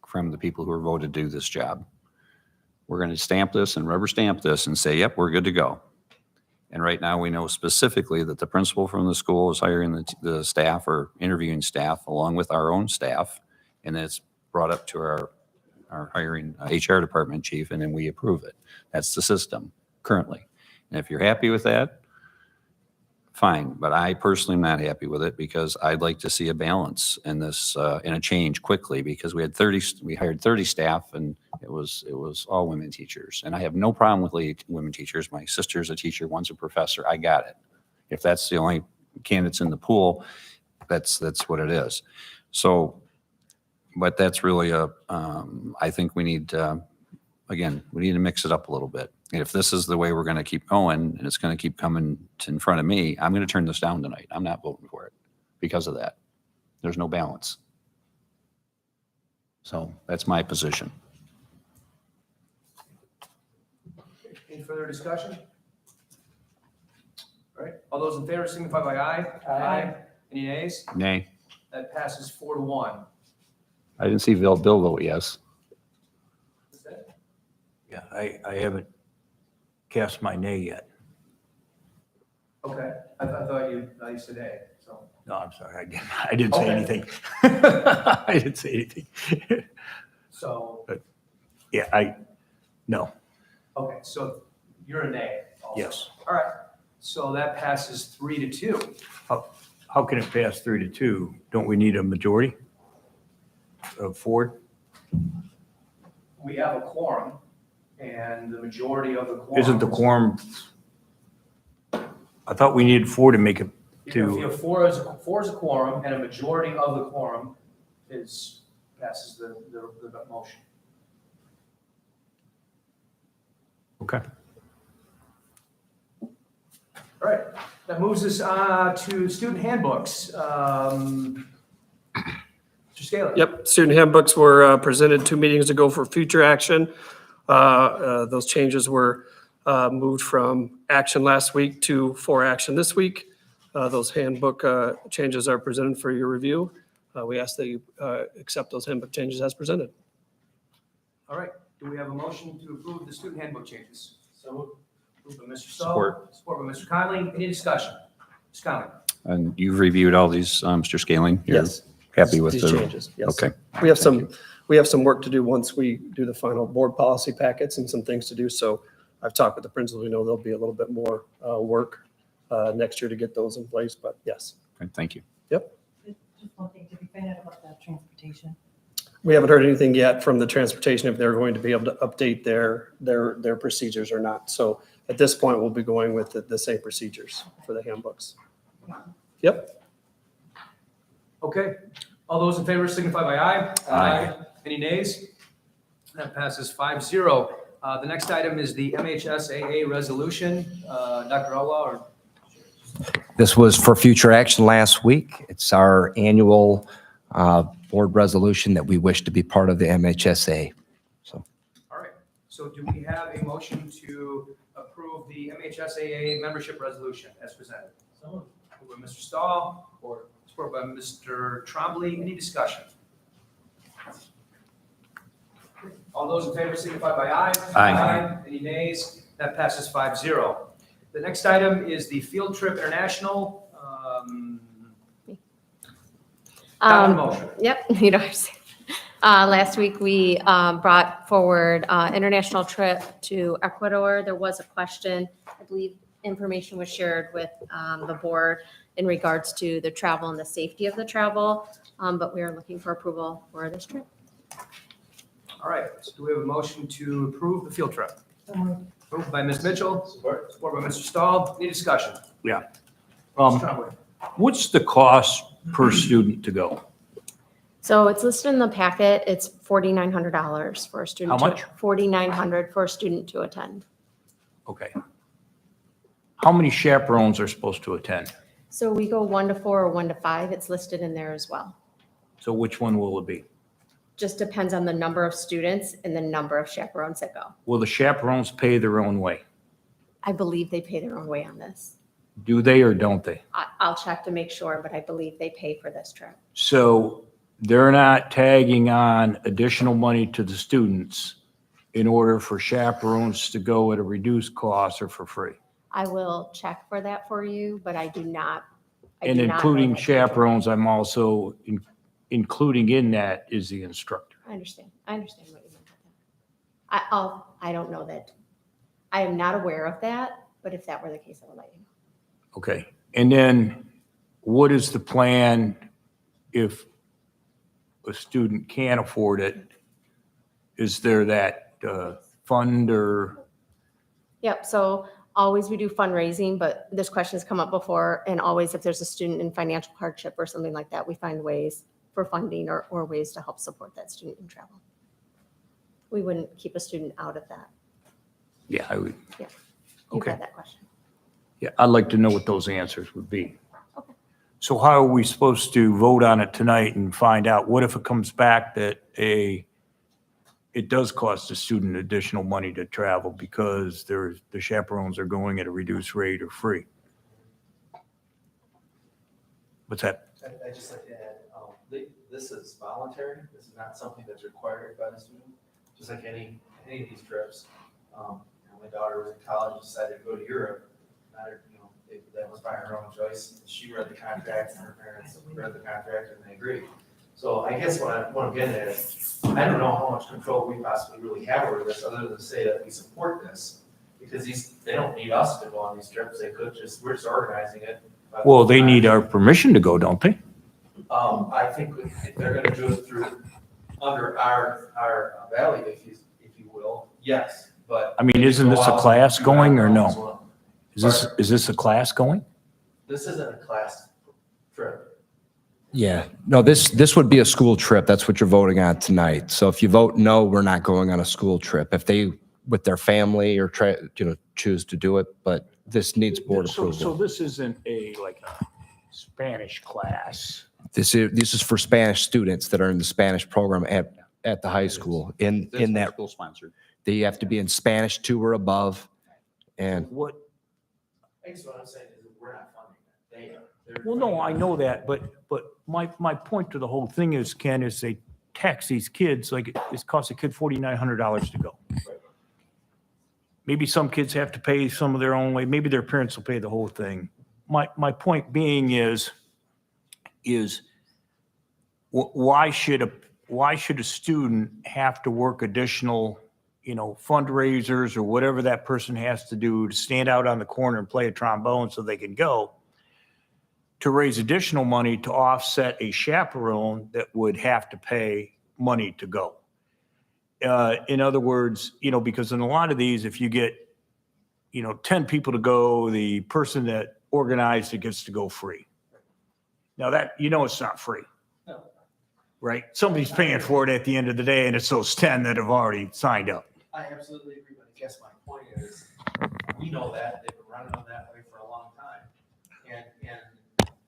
Speaker 7: from the people who are voted to do this job. We're going to stamp this and rubber stamp this and say, yep, we're good to go. And right now we know specifically that the principal from the school is hiring the staff or interviewing staff along with our own staff. And then it's brought up to our hiring HR department chief, and then we approve it. That's the system currently. And if you're happy with that, fine. But I personally am not happy with it because I'd like to see a balance in this, in a change quickly, because we hired 30 staff and it was all women teachers. And I have no problem with women teachers. My sister's a teacher, one's a professor. I got it. If that's the only candidates in the pool, that's what it is. So, but that's really I think we need, again, we need to mix it up a little bit. And if this is the way we're going to keep going and it's going to keep coming in front of me, I'm going to turn this down tonight. I'm not voting for it because of that. There's no balance. So that's my position.
Speaker 4: Any further discussion? All right, all those in favor signify by aye.
Speaker 13: Aye.
Speaker 4: Any nays?
Speaker 7: Nay.
Speaker 4: That passes 4-1.
Speaker 7: I didn't see Bill vote yes.
Speaker 1: Yeah, I haven't cast my nay yet.
Speaker 4: Okay, I thought you said A, so.
Speaker 1: No, I'm sorry, I didn't say
Speaker 4: Okay.
Speaker 1: anything. I didn't say anything.
Speaker 4: So,
Speaker 1: Yeah, no,
Speaker 4: okay, so you're a nay also.
Speaker 1: yes.
Speaker 4: All right, so that passes 3-2.
Speaker 1: How can it pass 3-2? Don't we need a majority of 4?
Speaker 4: We have a quorum, and the majority of the quorum.
Speaker 1: Isn't the quorum? I thought we needed 4 to make it
Speaker 4: If you
Speaker 1: to,
Speaker 4: have four is a quorum, and a majority of the quorum passes the motion.
Speaker 1: okay.
Speaker 4: All right, that moves us to student handbooks. Mr. Scaler.
Speaker 20: Yep, student handbooks were presented 2 meetings ago for future action. Those changes were moved from action last week to for action this week. Those handbook changes are presented for your review. We ask that you accept those handbook changes as presented.
Speaker 4: All right, do we have a motion to approve the student handbook changes? So moved by Mr. Stahl.
Speaker 7: Support.
Speaker 4: Support by Mr. Conley. Any discussion? Mr. Conley?
Speaker 7: And you've reviewed all these, Mr. Scaling? You're
Speaker 20: Yes.
Speaker 7: Happy with
Speaker 20: These
Speaker 7: the?
Speaker 20: changes, yes.
Speaker 7: Okay.
Speaker 20: We have some work to do once we do the final board policy packets and some things to do. So I've talked with the principals. We know there'll be a little bit more work next year to get those in place, but yes.
Speaker 7: Okay, thank you.
Speaker 20: Yep.
Speaker 13: Just one thing, did we find out about the transportation?
Speaker 20: We haven't heard anything yet from the transportation if they're going to be able to update their procedures or not. So at this point, we'll be going with the same procedures for the handbooks. Yep.
Speaker 4: Okay, all those in favor signify by aye.
Speaker 7: Aye.
Speaker 4: Any nays? That passes 5-0. The next item is the MHSAA resolution. Dr. Outlaw, or
Speaker 19: This was for future action last week. It's our annual board resolution that we wish to be part of the MHSA.
Speaker 4: all right. So do we have a motion to approve the MHSAA membership resolution as presented? So moved by Mr. Stahl, or support by Mr. Trombley. Any discussion? All those in favor signify by aye.
Speaker 7: Aye.
Speaker 4: Any nays? That passes 5-0. The next item is the Field Trip International. Motion.
Speaker 21: Yep, last week we brought forward international trip to Ecuador. There was a question, I believe information was shared with the board in regards to the travel and the safety of the travel, but we are looking for approval for this trip.
Speaker 4: All right, so do we have a motion to approve the field trip? Moved by Ms. Mitchell, support by Mr. Stahl. Any discussion?
Speaker 1: Yeah.
Speaker 4: Mr. Trombley.
Speaker 1: What's the cost per student to go?
Speaker 21: So it's listed in the packet. It's $4,900 for a student.
Speaker 1: How much?
Speaker 21: $4,900 for a student to attend.
Speaker 1: Okay. How many chaperones are supposed to attend?
Speaker 21: So we go 1 to 4 or 1 to 5. It's listed in there as well.
Speaker 1: So which one will it be?
Speaker 21: Just depends on the number of students and the number of chaperones that go.
Speaker 1: Will the chaperones pay their own way?
Speaker 21: I believe they pay their own way on this.
Speaker 1: Do they or don't they?
Speaker 21: I'll check to make sure, but I believe they pay for this trip.
Speaker 1: So they're not tagging on additional money to the students in order for chaperones to go at a reduced cost or for free?
Speaker 21: I will check for that for you, but I do not.
Speaker 1: And including chaperones, I'm also including in that is the instructor.
Speaker 21: I understand what you meant by that. I don't know that. I am not aware of that, but if that were the case, I will let you know.
Speaker 1: Okay. And then what is the plan if a student can't afford it? Is there that fund or?
Speaker 21: Yep, so always we do fundraising, but this question has come up before, and always if there's a student in financial hardship or something like that, we find ways for funding or ways to help support that student in travel. We wouldn't keep a student out of that.
Speaker 1: Yeah, I would.
Speaker 21: Yeah. You've
Speaker 1: Okay.
Speaker 21: had that question.
Speaker 1: Yeah, I'd like to know what those answers would be. So how are we supposed to vote on it tonight and find out? What if it comes back that it does cost the student additional money to travel because the chaperones are going at a reduced rate or free? What's that?
Speaker 6: I just like to add, this is voluntary. This is not something that's required by the student. Just like any of these trips. My daughter was in college, decided to go to Europe. That was by her own choice. She read the contract, and her parents read the contract, and they agreed. So I guess what I'm getting at is, I don't know how much control we possibly really have over this, other than to say that we support this. Because they don't need us to go on these trips. They could we're just organizing it.
Speaker 1: Well, they need our permission to go, don't they?
Speaker 6: I think if they're gonna do it under our valley, if you will, yes, but.
Speaker 1: I mean, isn't this a class going or no? Is this a class going?
Speaker 6: This isn't a class trip.
Speaker 19: Yeah, no, this would be a school trip. That's what you're voting on tonight. So if you vote no, we're not going on a school trip. If they, with their family or choose to do it, but this needs board
Speaker 1: So
Speaker 19: approval.
Speaker 1: this isn't like a Spanish class.
Speaker 19: This is for Spanish students that are in the Spanish program at the high school. In that,
Speaker 7: School sponsored.
Speaker 19: they have to be in Spanish 2 or above. And
Speaker 1: What?
Speaker 6: I guess what I'm saying is that we're not funding that. They are. They're
Speaker 1: Well, no,
Speaker 6: funding
Speaker 1: I know that, but my point to the whole thing is, Ken, is they tax these kids, like it costs a kid $4,900 to go. Maybe some kids have to pay some of their own way, maybe their parents will pay the whole thing. My point being is why should a student have to work additional, fundraisers or whatever that person has to do to stand out on the corner and play a trombone so they can go, to raise additional money to offset a chaperone that would have to pay money to go? In other words, because in a lot of these, if you get, 10 people to go, the person that organized it gets to go free. Now that, it's not free.
Speaker 6: No.
Speaker 1: Right? Somebody's paying for it at the end of the day, and it's those 10 that have already signed up.
Speaker 6: I absolutely agree, but I guess my point is, we know that, they've been running them that way for a long time. And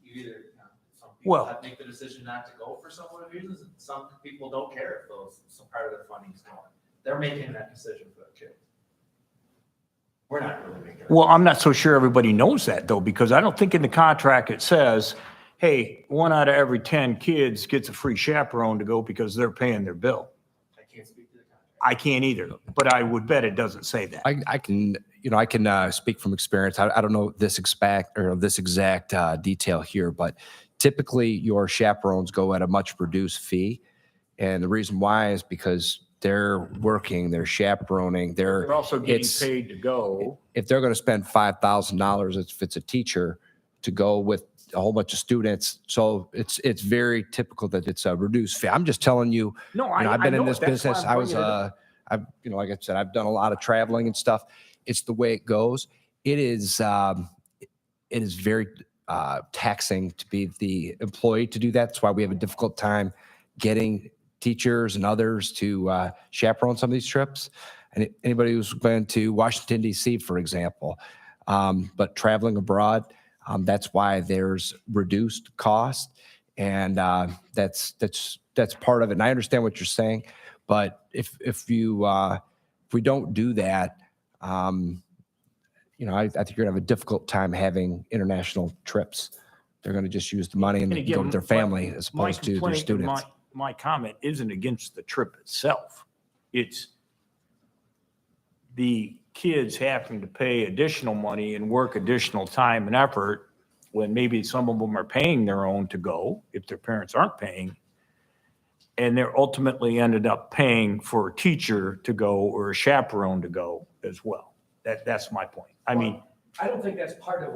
Speaker 6: you either, some people
Speaker 1: Well-
Speaker 6: have to make the decision not to go for some of the reasons, and some people don't care if some part of their funding is going. They're making that decision for their kids. We're not really making that.
Speaker 1: Well, I'm not so sure everybody knows that though, because I don't think in the contract it says, hey, 1 out of every 10 kids gets a free chaperone to go because they're paying their bill.
Speaker 6: I can't speak to the contract.
Speaker 1: I can't either, but I would bet it doesn't say that.
Speaker 19: I can speak from experience. I don't know this exact detail here, but typically your chaperones go at a much reduced fee. And the reason why is because they're working, they're chaperoning,
Speaker 1: They're also getting
Speaker 19: it's-
Speaker 1: paid to go.
Speaker 19: if they're going to spend $5,000, if it's a teacher, to go with a whole bunch of students. So it's very typical that it's a reduced fee. I'm just telling you,
Speaker 1: No,
Speaker 19: I've been in this
Speaker 1: That's why
Speaker 19: business.
Speaker 1: I'm
Speaker 19: I was,
Speaker 1: bringing it up.
Speaker 19: I've, like I said, I've done a lot of traveling and stuff. It's the way it goes. It is very taxing to be the employee to do that. That's why we have a difficult time getting teachers and others to chaperone some of these trips. And anybody who's been to Washington, D.C., for example, but traveling abroad, that's why there's reduced cost. And that's part of it. And I understand what you're saying, but if we don't do that, I think you're gonna have a difficult time having international trips. They're gonna just use the money and
Speaker 1: again,
Speaker 19: go with their family as opposed to their students.
Speaker 1: My comment isn't against the trip itself. It's the kids having to pay additional money and work additional time and effort when maybe some of them are paying their own to go, if their parents aren't paying. And they're ultimately ended up paying for a teacher to go or a chaperone to go as well. That's my point. I mean,
Speaker 4: I don't think that's part of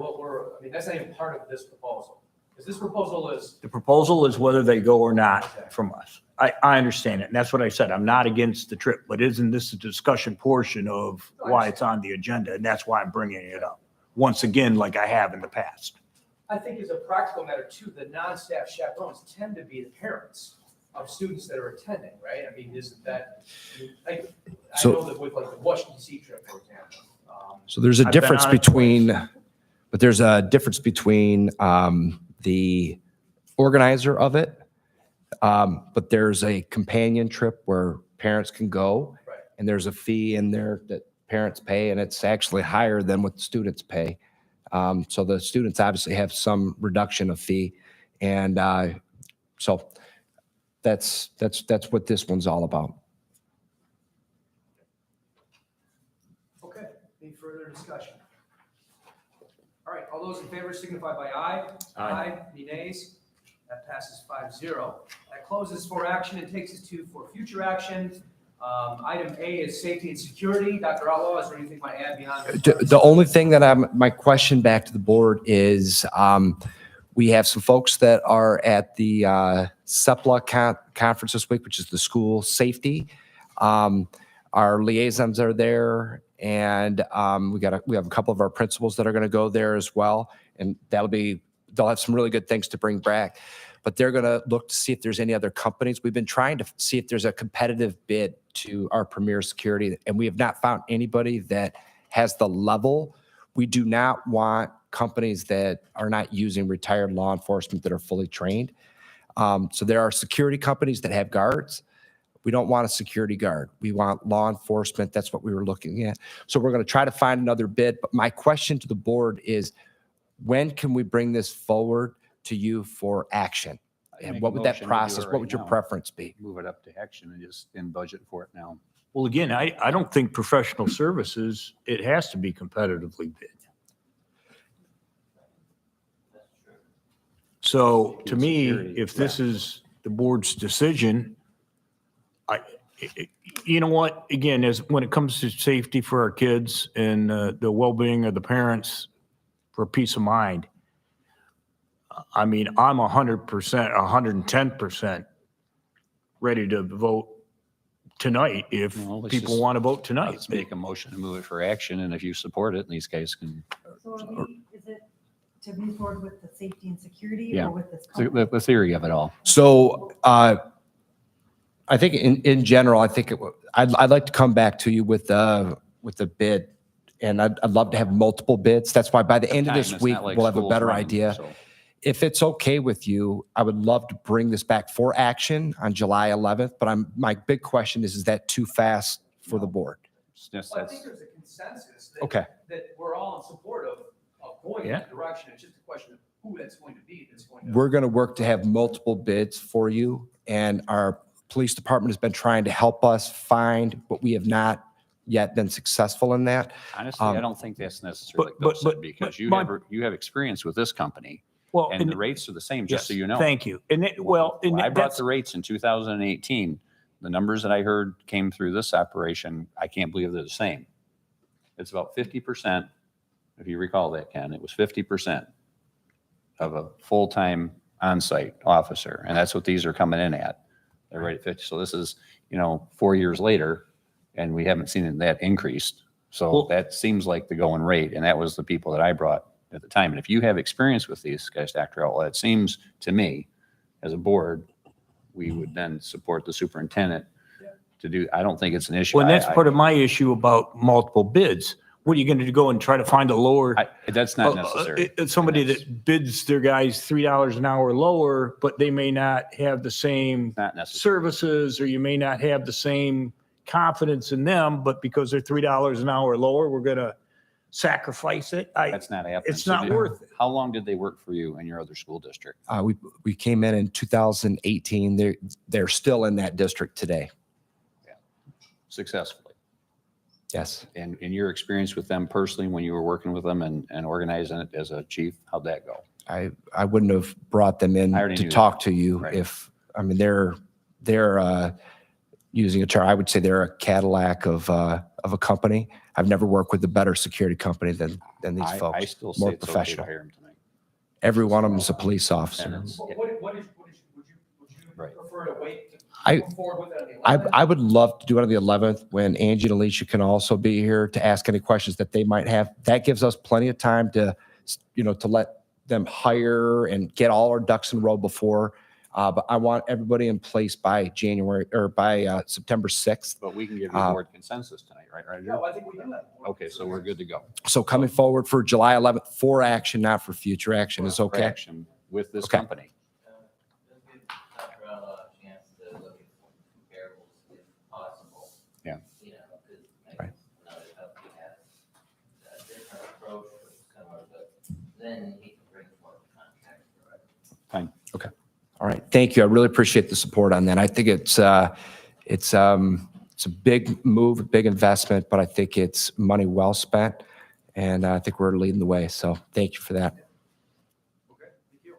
Speaker 4: that's not even part of this proposal. Because this proposal is,
Speaker 1: the proposal is whether they go or not from us. I understand it. And that's what I said. I'm not against the trip, but isn't this a discussion portion of why it's on the agenda? And that's why I'm bringing it up once again, like I have in the past.
Speaker 4: I think as a practical matter too, the non-staff chaperones tend to be the parents of students that are attending, right? I mean, isn't that, I know that with like the Washington DC trip, for example.
Speaker 19: So there's a
Speaker 1: I've been
Speaker 19: difference
Speaker 1: on it
Speaker 19: between, but there's a difference between the organizer of it, but there's a companion trip where parents can go,
Speaker 4: Right.
Speaker 19: and there's a fee in there that parents pay, and it's actually higher than what the students pay. So the students obviously have some reduction of fee, and so that's what this one's all about.
Speaker 4: Okay, any further discussion? All right, all those in favor signify by aye.
Speaker 1: Aye.
Speaker 4: Any nays? That passes 5-0. That closes for action and takes us to for future action. Item A is safety and security. Dr. Outlaw, is there anything you might add beyond?
Speaker 19: The only thing that my question back to the board is, we have some folks that are at the SEPLA conference this week, which is the school safety. Our liaisons are there, and we have a couple of our principals that are going to go there as well, and they'll have some really good things to bring back. But they're going to look to see if there's any other companies. We've been trying to see if there's a competitive bid to our Premier Security, and we have not found anybody that has the level. We do not want companies that are not using retired law enforcement that are fully trained. So there are security companies that have guards. We don't want a security guard. We want law enforcement. That's what we were looking at. So we're going to try to find another bid. But my question to the board is, when can we bring this forward to you for action? And what would that process, what would your preference be?
Speaker 7: Move it up to action and just in budget for it now.
Speaker 1: Well, again, I don't think professional services, it has to be competitively bid. So to me, if this is the board's decision, you know what, again, when it comes to safety for our kids and the well-being of the parents for peace of mind, I mean, I'm 100%, 110% ready to vote tonight if people want to vote tonight.
Speaker 7: Let's make a motion to move it for action, and if you support it, these guys can.
Speaker 13: So is it to move forward with the safety and security
Speaker 7: Yeah.
Speaker 13: or with this company?
Speaker 7: The theory of it all.
Speaker 19: So I think in general, I think I'd like to come back to you with a bid, and I'd love to have multiple bids. That's why by the end of this
Speaker 7: It's
Speaker 19: week,
Speaker 7: not like
Speaker 19: we'll have a
Speaker 7: school's
Speaker 19: better
Speaker 7: running,
Speaker 19: idea.
Speaker 7: so.
Speaker 19: If it's okay with you, I would love to bring this back for action on July 11th, but my big question is that too fast for the board?
Speaker 4: Well, I think there's a consensus
Speaker 19: Okay.
Speaker 4: that we're all in support of going in that direction. It's just a question of who that's going to be that's going to.
Speaker 19: We're going to work to have multiple bids for you, and our police department has been trying to help us find, but we have not yet been successful in that.
Speaker 7: Honestly, I don't think that's necessarily like Bill said, because you have experience with this company.
Speaker 1: Well,
Speaker 7: and the rates are the same, just so you know.
Speaker 1: Thank you. And
Speaker 7: When I brought the rates in 2018, the numbers that I heard came through this operation, I can't believe they're the same. It's about 50%. If you recall that, Ken, it was 50%. of a full-time on-site officer, and that's what these are coming in at. They're right at 50. So this is, 4 years later, and we haven't seen that increased. So
Speaker 1: Well-
Speaker 7: that seems like the going rate, and that was the people that I brought at the time. And if you have experience with these guys, Dr. Outlaw, it seems to me, as a board, we would then support the superintendent to do, I don't think it's an issue.
Speaker 18: Well, and that's
Speaker 7: I-
Speaker 18: part of my issue about multiple bids. What are you going to go and try to find a lower?
Speaker 7: That's not necessary.
Speaker 18: Somebody that bids their guys $3 an hour lower, but they may not have the same services, or you may not have the same confidence in them, but because they're $3 an hour lower, we're going to sacrifice it.
Speaker 7: That's not happening.
Speaker 18: It's not worth it.
Speaker 7: How long did they work for you in your other school district?
Speaker 19: We came in 2018. They're still in that district today.
Speaker 7: Successfully?
Speaker 19: Yes.
Speaker 7: And in your experience with them personally, when you were working with them and organizing it as a chief, how'd that go?
Speaker 19: I wouldn't have brought them in
Speaker 7: I already
Speaker 19: to
Speaker 7: knew
Speaker 19: talk
Speaker 7: that.
Speaker 19: to you
Speaker 7: Right.
Speaker 19: if, they're using a term, I would say they're a Cadillac of a company. I've never worked with a better security company than these
Speaker 7: I
Speaker 19: folks.
Speaker 7: still say
Speaker 19: More
Speaker 7: it's okay to
Speaker 19: professional.
Speaker 7: hire them tonight.
Speaker 19: Every one of them is a police
Speaker 7: And
Speaker 19: officer.
Speaker 7: it's-
Speaker 4: Would you prefer to wait to
Speaker 19: I-
Speaker 4: move forward with it on the 11th?
Speaker 19: I would love to do it on the 11th when Angie and Alicia can also be here to ask any questions that they might have. That gives us plenty of time to let them hire and get all our ducks in a row before. But I want everybody in place by September 6th.
Speaker 7: But we can give you board consensus tonight, right, Roger?
Speaker 4: No, I think we do that.
Speaker 7: Okay, so we're good to go.
Speaker 19: So coming forward for July 11th for action, not for future action is
Speaker 7: For
Speaker 19: okay.
Speaker 7: action with this
Speaker 19: Okay.
Speaker 7: company.
Speaker 12: Dr. Outlaw a chance to look at comparables if possible.
Speaker 7: Yeah.
Speaker 12: Because
Speaker 19: Right.
Speaker 12: another company has a different approach, but similar, but then he can bring forth context for it.
Speaker 7: Fine.
Speaker 19: Okay. All right. Thank you. I really appreciate the support on that. I think it's a big move, a big investment, but I think it's money well spent. And I think we're leading the way. So thank you for that.
Speaker 4: Okay, thank you.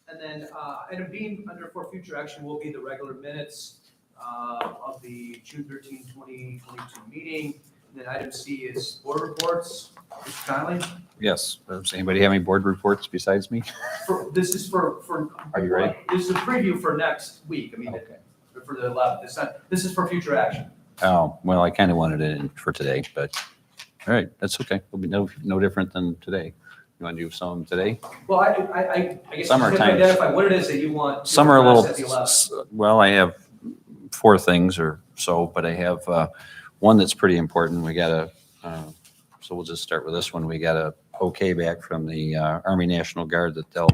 Speaker 4: And then item B under for future action will be the regular minutes of the June 13, 2022 meeting. And then item C is board reports. Mr. Conley?
Speaker 7: Yes. Does anybody have any board reports besides me?
Speaker 4: This is for.
Speaker 7: Are you ready?
Speaker 4: This is a preview for next week. I mean, for the 11th. This is for future action.
Speaker 7: Oh, well, I kind of wanted it in for today, but all right, that's okay. It'll be no different than today. You want to do some today?
Speaker 4: Well, I guess
Speaker 7: Some
Speaker 4: you
Speaker 7: are
Speaker 4: have to
Speaker 7: times-
Speaker 4: identify what it is that you want.
Speaker 7: Some are a little,
Speaker 4: at the 11th.
Speaker 7: well, I have 4 things or so, but I have one that's pretty important. We got so we'll just start with this one. We got a okay back from the Army National Guard that they'll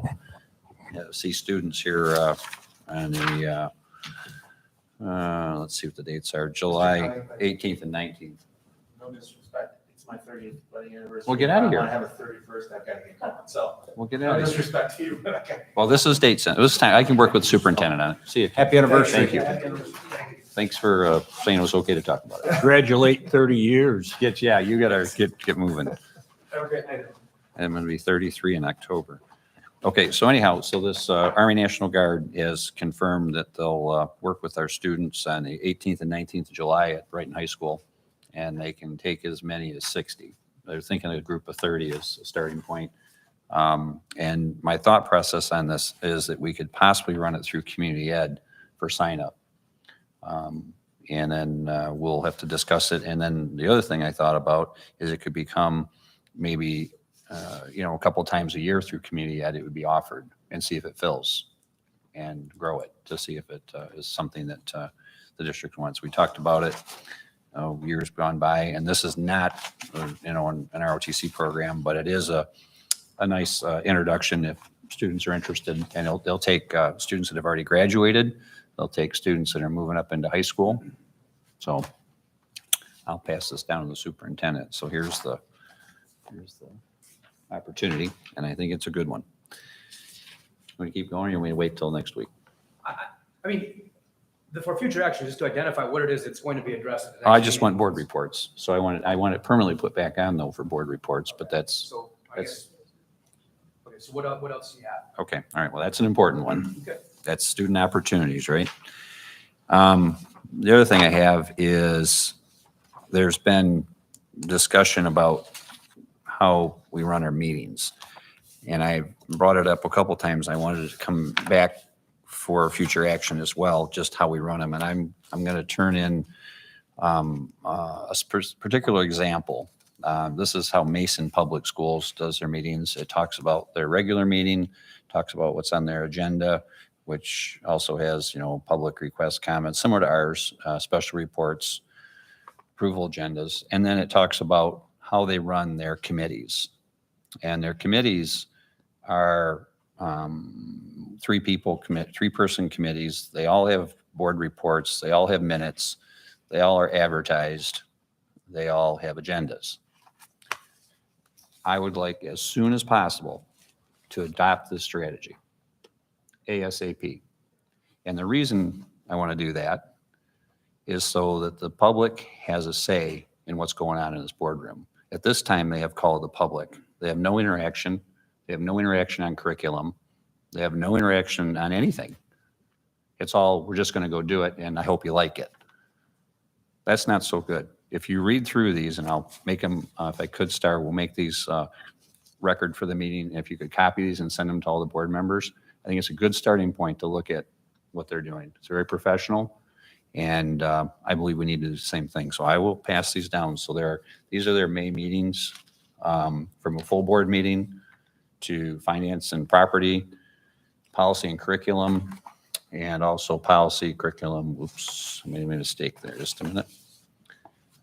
Speaker 7: see students here on the, let's see what the dates are, July 18th and 19th.
Speaker 6: No disrespect, it's my 30th wedding anniversary.
Speaker 7: Well, get outta here.
Speaker 6: I have a 31st, I've got to get going, so.
Speaker 7: We'll get
Speaker 6: No
Speaker 7: out of here.
Speaker 6: disrespect to you, but okay.
Speaker 7: Well, this is date sent. This time, I can work with the superintendent on it. See you.
Speaker 19: Happy anniversary.
Speaker 7: Thank you. Thanks for saying it was okay to talk about it.
Speaker 18: Congratulate 30 years.
Speaker 7: Yeah, you gotta get moving.
Speaker 6: Have a great night.
Speaker 7: I'm gonna be 33 in October. Okay, so anyhow, so this Army National Guard has confirmed that they'll work with our students on the 18th and 19th of July at Brighton High School, and they can take as many as 60. They're thinking a group of 30 is a starting point. And my thought process on this is that we could possibly run it through Community Ed for sign up. And then we'll have to discuss it. And then the other thing I thought about is it could become maybe, a couple times a year through Community Ed, it would be offered and see if it fills and grow it to see if it is something that the district wants. We talked about it years gone by, and this is not, an ROTC program, but it is a nice introduction if students are interested. And they'll take students that have already graduated. They'll take students that are moving up into high school. So I'll pass this down to the superintendent. So here's the opportunity, and I think it's a good one. Want to keep going, or you want me to wait till next week?
Speaker 4: I mean, for future action, just to identify what it is that's going to be addressed. at the
Speaker 7: Oh, I
Speaker 4: next
Speaker 7: just
Speaker 4: meeting.
Speaker 7: want board reports. So I want it permanently put back on though for board reports, but that's,
Speaker 4: So I guess, okay, so what else do you have?
Speaker 7: okay. All right. Well, that's an important one.
Speaker 4: Okay.
Speaker 7: That's student opportunities, right? The other thing I have is there's been discussion about how we run our meetings. And I brought it up a couple times. I wanted to come back for future action as well, just how we run them. And I'm going to turn in a particular example. This is how Mason Public Schools does their meetings. It talks about their regular meeting, talks about what's on their agenda, which also has, public requests, comments, similar to ours, special reports, approval agendas. And then it talks about how they run their committees. And their committees are three-person committees. They all have board reports. They all have minutes. They all are advertised. They all have agendas. I would like, as soon as possible, to adopt this strategy, ASAP. And the reason I want to do that is so that the public has a say in what's going on in this boardroom. At this time, they have called the public. They have no interaction. They have no interaction on curriculum. They have no interaction on anything. It's all, we're just going to go do it, and I hope you like it. That's not so good. If you read through these, and I'll make them, if I could, Star, we'll make these record for the meeting. If you could copy these and send them to all the board members, I think it's a good starting point to look at what they're doing. It's very professional, and I believe we need to do the same thing. So I will pass these down. So these are their May meetings, from a full board meeting to finance and property, policy and curriculum, and also policy, curriculum. Oops, I made a mistake there. Just a minute.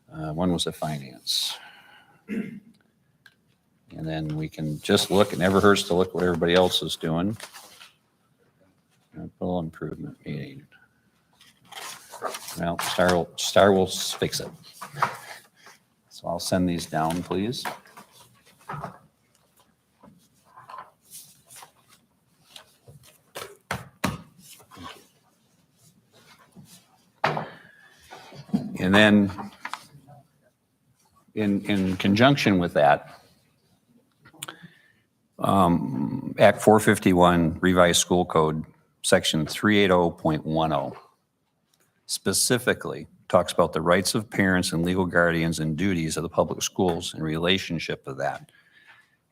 Speaker 7: One was a finance. And then we can just look. It never hurts to look what everybody else is doing. Capital improvement meeting. Well, Star will fix it. So I'll send these down, please. And then in conjunction with that, Act 451 Revised School Code, Section 380.10, specifically talks about the rights of parents and legal guardians and duties of the public schools in relationship to that.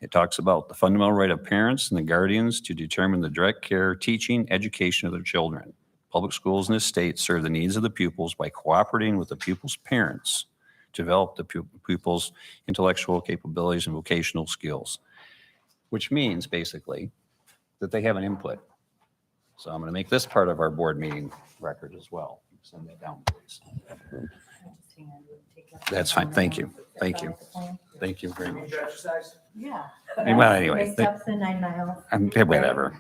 Speaker 7: It talks about the fundamental right of parents and the guardians to determine the direct care, teaching, education of their children. Public schools in this state serve the needs of the pupils by cooperating with the pupils' parents to develop the pupils' intellectual capabilities and vocational skills, which means basically that they have an input. So I'm going to make this part of our board meeting record as well. Send that down, please. That's fine. Thank you. Thank you. Thank you very much.
Speaker 13: Yeah.
Speaker 7: Well, anyway,
Speaker 13: Makes up the 9 miles.
Speaker 7: whatever.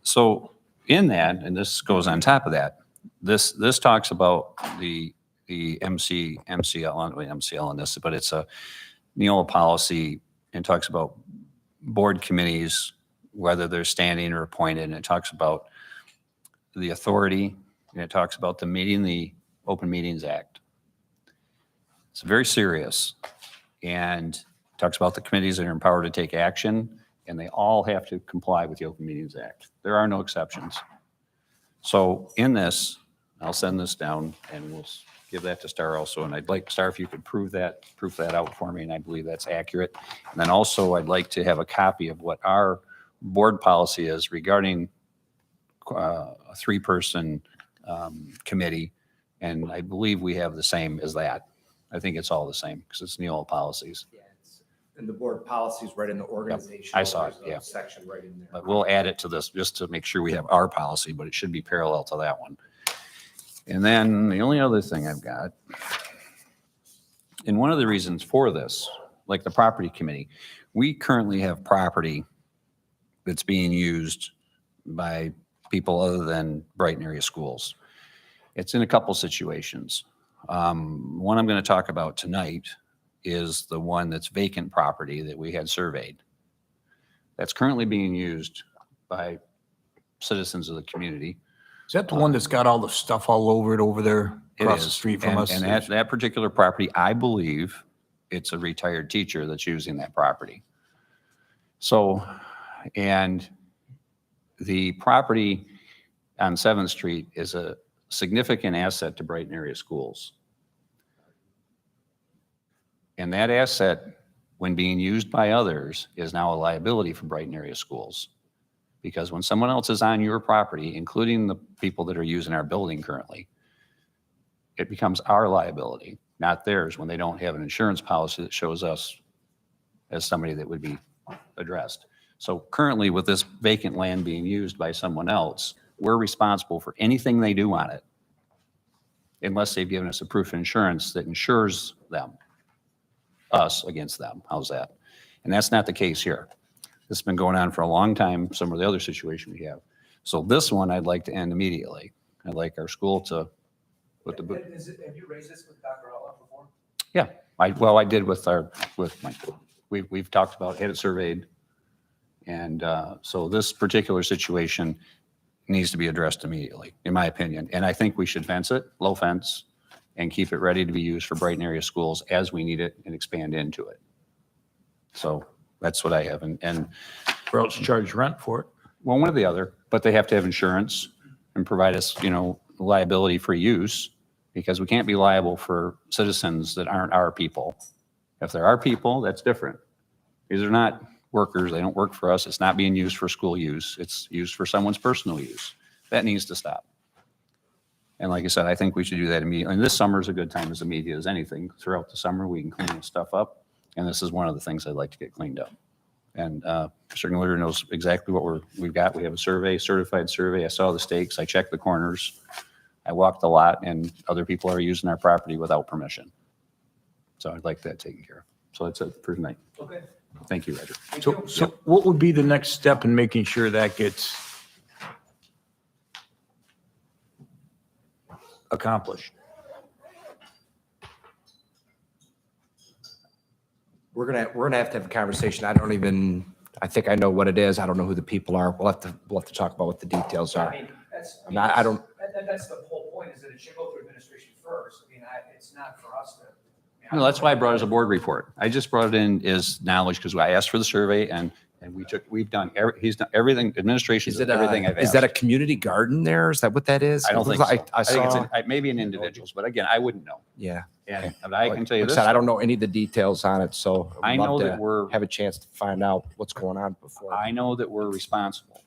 Speaker 7: So in that, and this goes on top of that, this talks about the MCL in this, but it's a Neola policy, and talks about board committees, whether they're standing or appointed, and it talks about the authority, and it talks about the meeting, the Open Meetings Act. It's very serious, and talks about the committees that are empowered to take action, and they all have to comply with the Open Meetings Act. There are no exceptions. So in this, I'll send this down, and we'll give that to Star also. And I'd like, Star, if you could proof that out for me, and I believe that's accurate. And then also, I'd like to have a copy of what our board policy is regarding a 3-person committee. And I believe we have the same as that. I think it's all the same because it's Neola policies.
Speaker 2: And the board policies right in the organization.
Speaker 7: I saw it,
Speaker 2: There's a
Speaker 7: yeah.
Speaker 2: Section right in there.
Speaker 7: But we'll add it to this just to make sure we have our policy, but it should be parallel to that one. And then the only other thing I've got, and one of the reasons for this, like the property committee, we currently have property that's being used by people other than Brighton area schools. It's in a couple situations. One I'm going to talk about tonight is the one that's vacant property that we had surveyed. That's currently being used by citizens of the community.
Speaker 18: Is that the one that's got all the stuff all over it over there across the street from us?
Speaker 7: And that particular property, I believe it's a retired teacher that's using that property. So, and the property on 7th Street is a significant asset to Brighton area schools. And that asset when being used by others, is now a liability for Brighton area schools. Because when someone else is on your property, including the people that are using our building currently, it becomes our liability, not theirs, when they don't have an insurance policy that shows us as somebody that would be addressed. So currently, with this vacant land being used by someone else, we're responsible for anything they do on it, unless they've given us a proof of insurance that insures us against them. How's that? And that's not the case here. This has been going on for a long time, some of the other situation we have. So this one, I'd like to end immediately. I'd like our school to, with the,
Speaker 4: Have you raised this with Dr. Allah before?
Speaker 7: yeah, I did with my, we've talked about, had it surveyed. And so this particular situation needs to be addressed immediately, in my opinion. And I think we should fence it, low fence, and keep it ready to be used for Brighton area schools as we need it and expand into it. So that's what I have. And
Speaker 18: Or else charge rent for it.
Speaker 7: well, one or the other, but they have to have insurance and provide us, liability for use, because we can't be liable for citizens that aren't our people. If they're our people, that's different. These are not workers. They don't work for us. It's not being used for school use. It's used for someone's personal use. That needs to stop. And like I said, I think we should do that immediately. And this summer is a good time, as immediate as anything. Throughout the summer, we can clean this stuff up. And this is one of the things I'd like to get cleaned up. And Mr. Glitter knows exactly what we've got. We have a survey, certified survey. I saw the stakes. I checked the corners. I walked the lot, and other people are using our property without permission. So I'd like that taken care of. So that's it for tonight.
Speaker 4: Okay.
Speaker 7: Thank you, Roger.
Speaker 18: So what would be the next step in making sure that gets accomplished?
Speaker 19: We're gonna have to have a conversation. I think I know what it is. I don't know who the people are. We'll have to talk about what the details are.
Speaker 4: That's the whole point, is that it should go through administration first. It's not for us to.
Speaker 7: No, that's why I brought it as a board report. I just brought it in as knowledge because I asked for the survey and we've done, he's done everything, administration does everything I've asked.
Speaker 19: Is that a community garden there? Is that what that is?
Speaker 7: I don't think so.
Speaker 19: I
Speaker 7: think
Speaker 19: saw.
Speaker 7: it's maybe an individuals, but again, I wouldn't know.
Speaker 19: Yeah.
Speaker 7: And I can tell you
Speaker 19: Like I
Speaker 7: this.
Speaker 19: said, I don't know any of the details on it, so
Speaker 7: I
Speaker 19: would
Speaker 7: know
Speaker 19: love
Speaker 7: that
Speaker 19: to
Speaker 7: we're,
Speaker 19: have a chance to find out what's going on before.
Speaker 7: I know that we're responsible.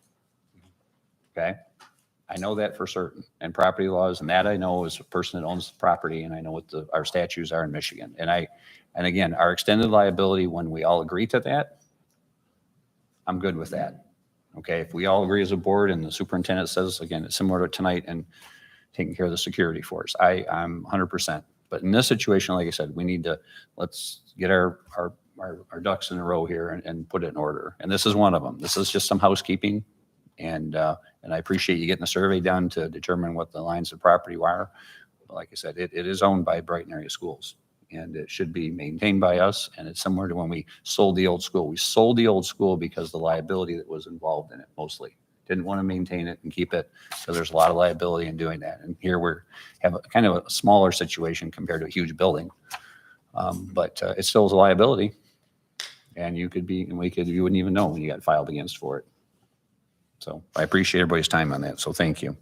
Speaker 7: Okay? I know that for certain. And property laws, and that I know as a person that owns the property, and I know what our statutes are in Michigan. And again, our extended liability, when we all agree to that, I'm good with that. Okay? If we all agree as a board and the superintendent says, again, it's similar to tonight and taking care of the security for us, I'm 100%. But in this situation, like I said, we need to, let's get our ducks in a row here and put it in order. And this is one of them. This is just some housekeeping. And I appreciate you getting the survey done to determine what the lines of property are. But like I said, it is owned by Brighton area schools, and it should be maintained by us. And it's similar to when we sold the old school. We sold the old school because the liability that was involved in it mostly. Didn't want to maintain it and keep it, so there's a lot of liability in doing that. And here have kind of a smaller situation compared to a huge building. But it still is a liability. And you wouldn't even know when you got filed against for it. So I appreciate everybody's time on that. So thank you.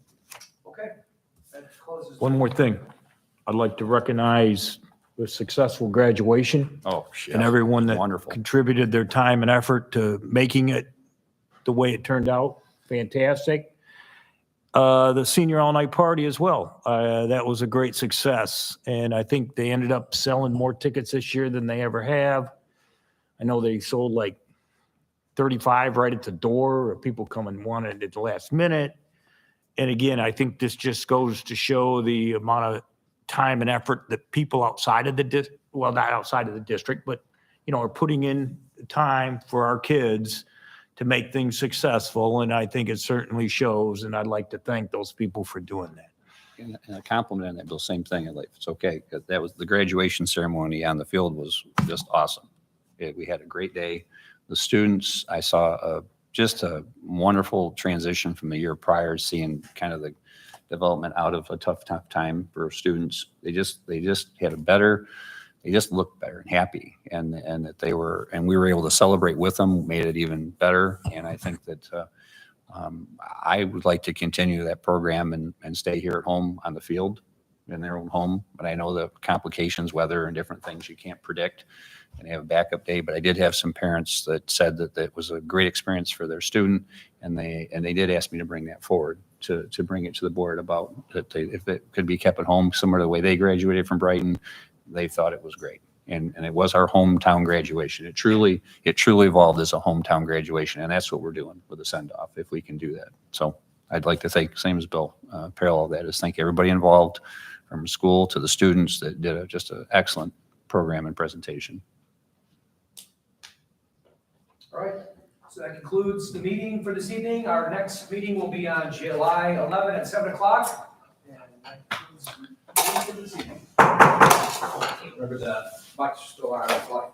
Speaker 4: Okay. That closes.
Speaker 18: One more thing. I'd like to recognize the successful graduation. And everyone that contributed their time and effort to making it the way it turned out. Fantastic. The senior all-night party as well. That was a great success. And I think they ended up selling more tickets this year than they ever have. I know they sold like 35 right at the door, or people come and wanted it at the last minute. And again, I think this just goes to show the amount of time and effort that people outside of not outside of the district, but, are putting in time for our kids to make things successful. And I think it certainly shows. And I'd like to thank those people for doing that.
Speaker 7: And a compliment on that, Bill, same thing. If it's okay. That was the graduation ceremony on the field was just awesome. We had a great day. The students, I saw just a wonderful transition from the year prior, seeing kind of the development out of a tough time for students. They just had they just looked better and happy, and that we were able to celebrate with them, made it even better. And I think that I would like to continue that program and stay here at home on the field in their own home, but I know the complications, weather and different things you can't predict, and have a backup day. But I did have some parents that said that that was a great experience for their student, and they did ask me to bring that forward, to bring it to the board about that if it could be kept at home, similar to the way they graduated from Brighton, they thought it was great. And it was our hometown graduation. It truly evolved as a hometown graduation, and that's what we're doing with the send-off, if we can do that. So I'd like to thank, same as Bill, parallel that is thank everybody involved, from school to the students that did just an excellent program and presentation.
Speaker 4: All right, so that concludes the meeting for this evening. Our next meeting will be on July 11 at 7 o'clock. And that concludes the meeting for this evening. Remember the box store, I was like,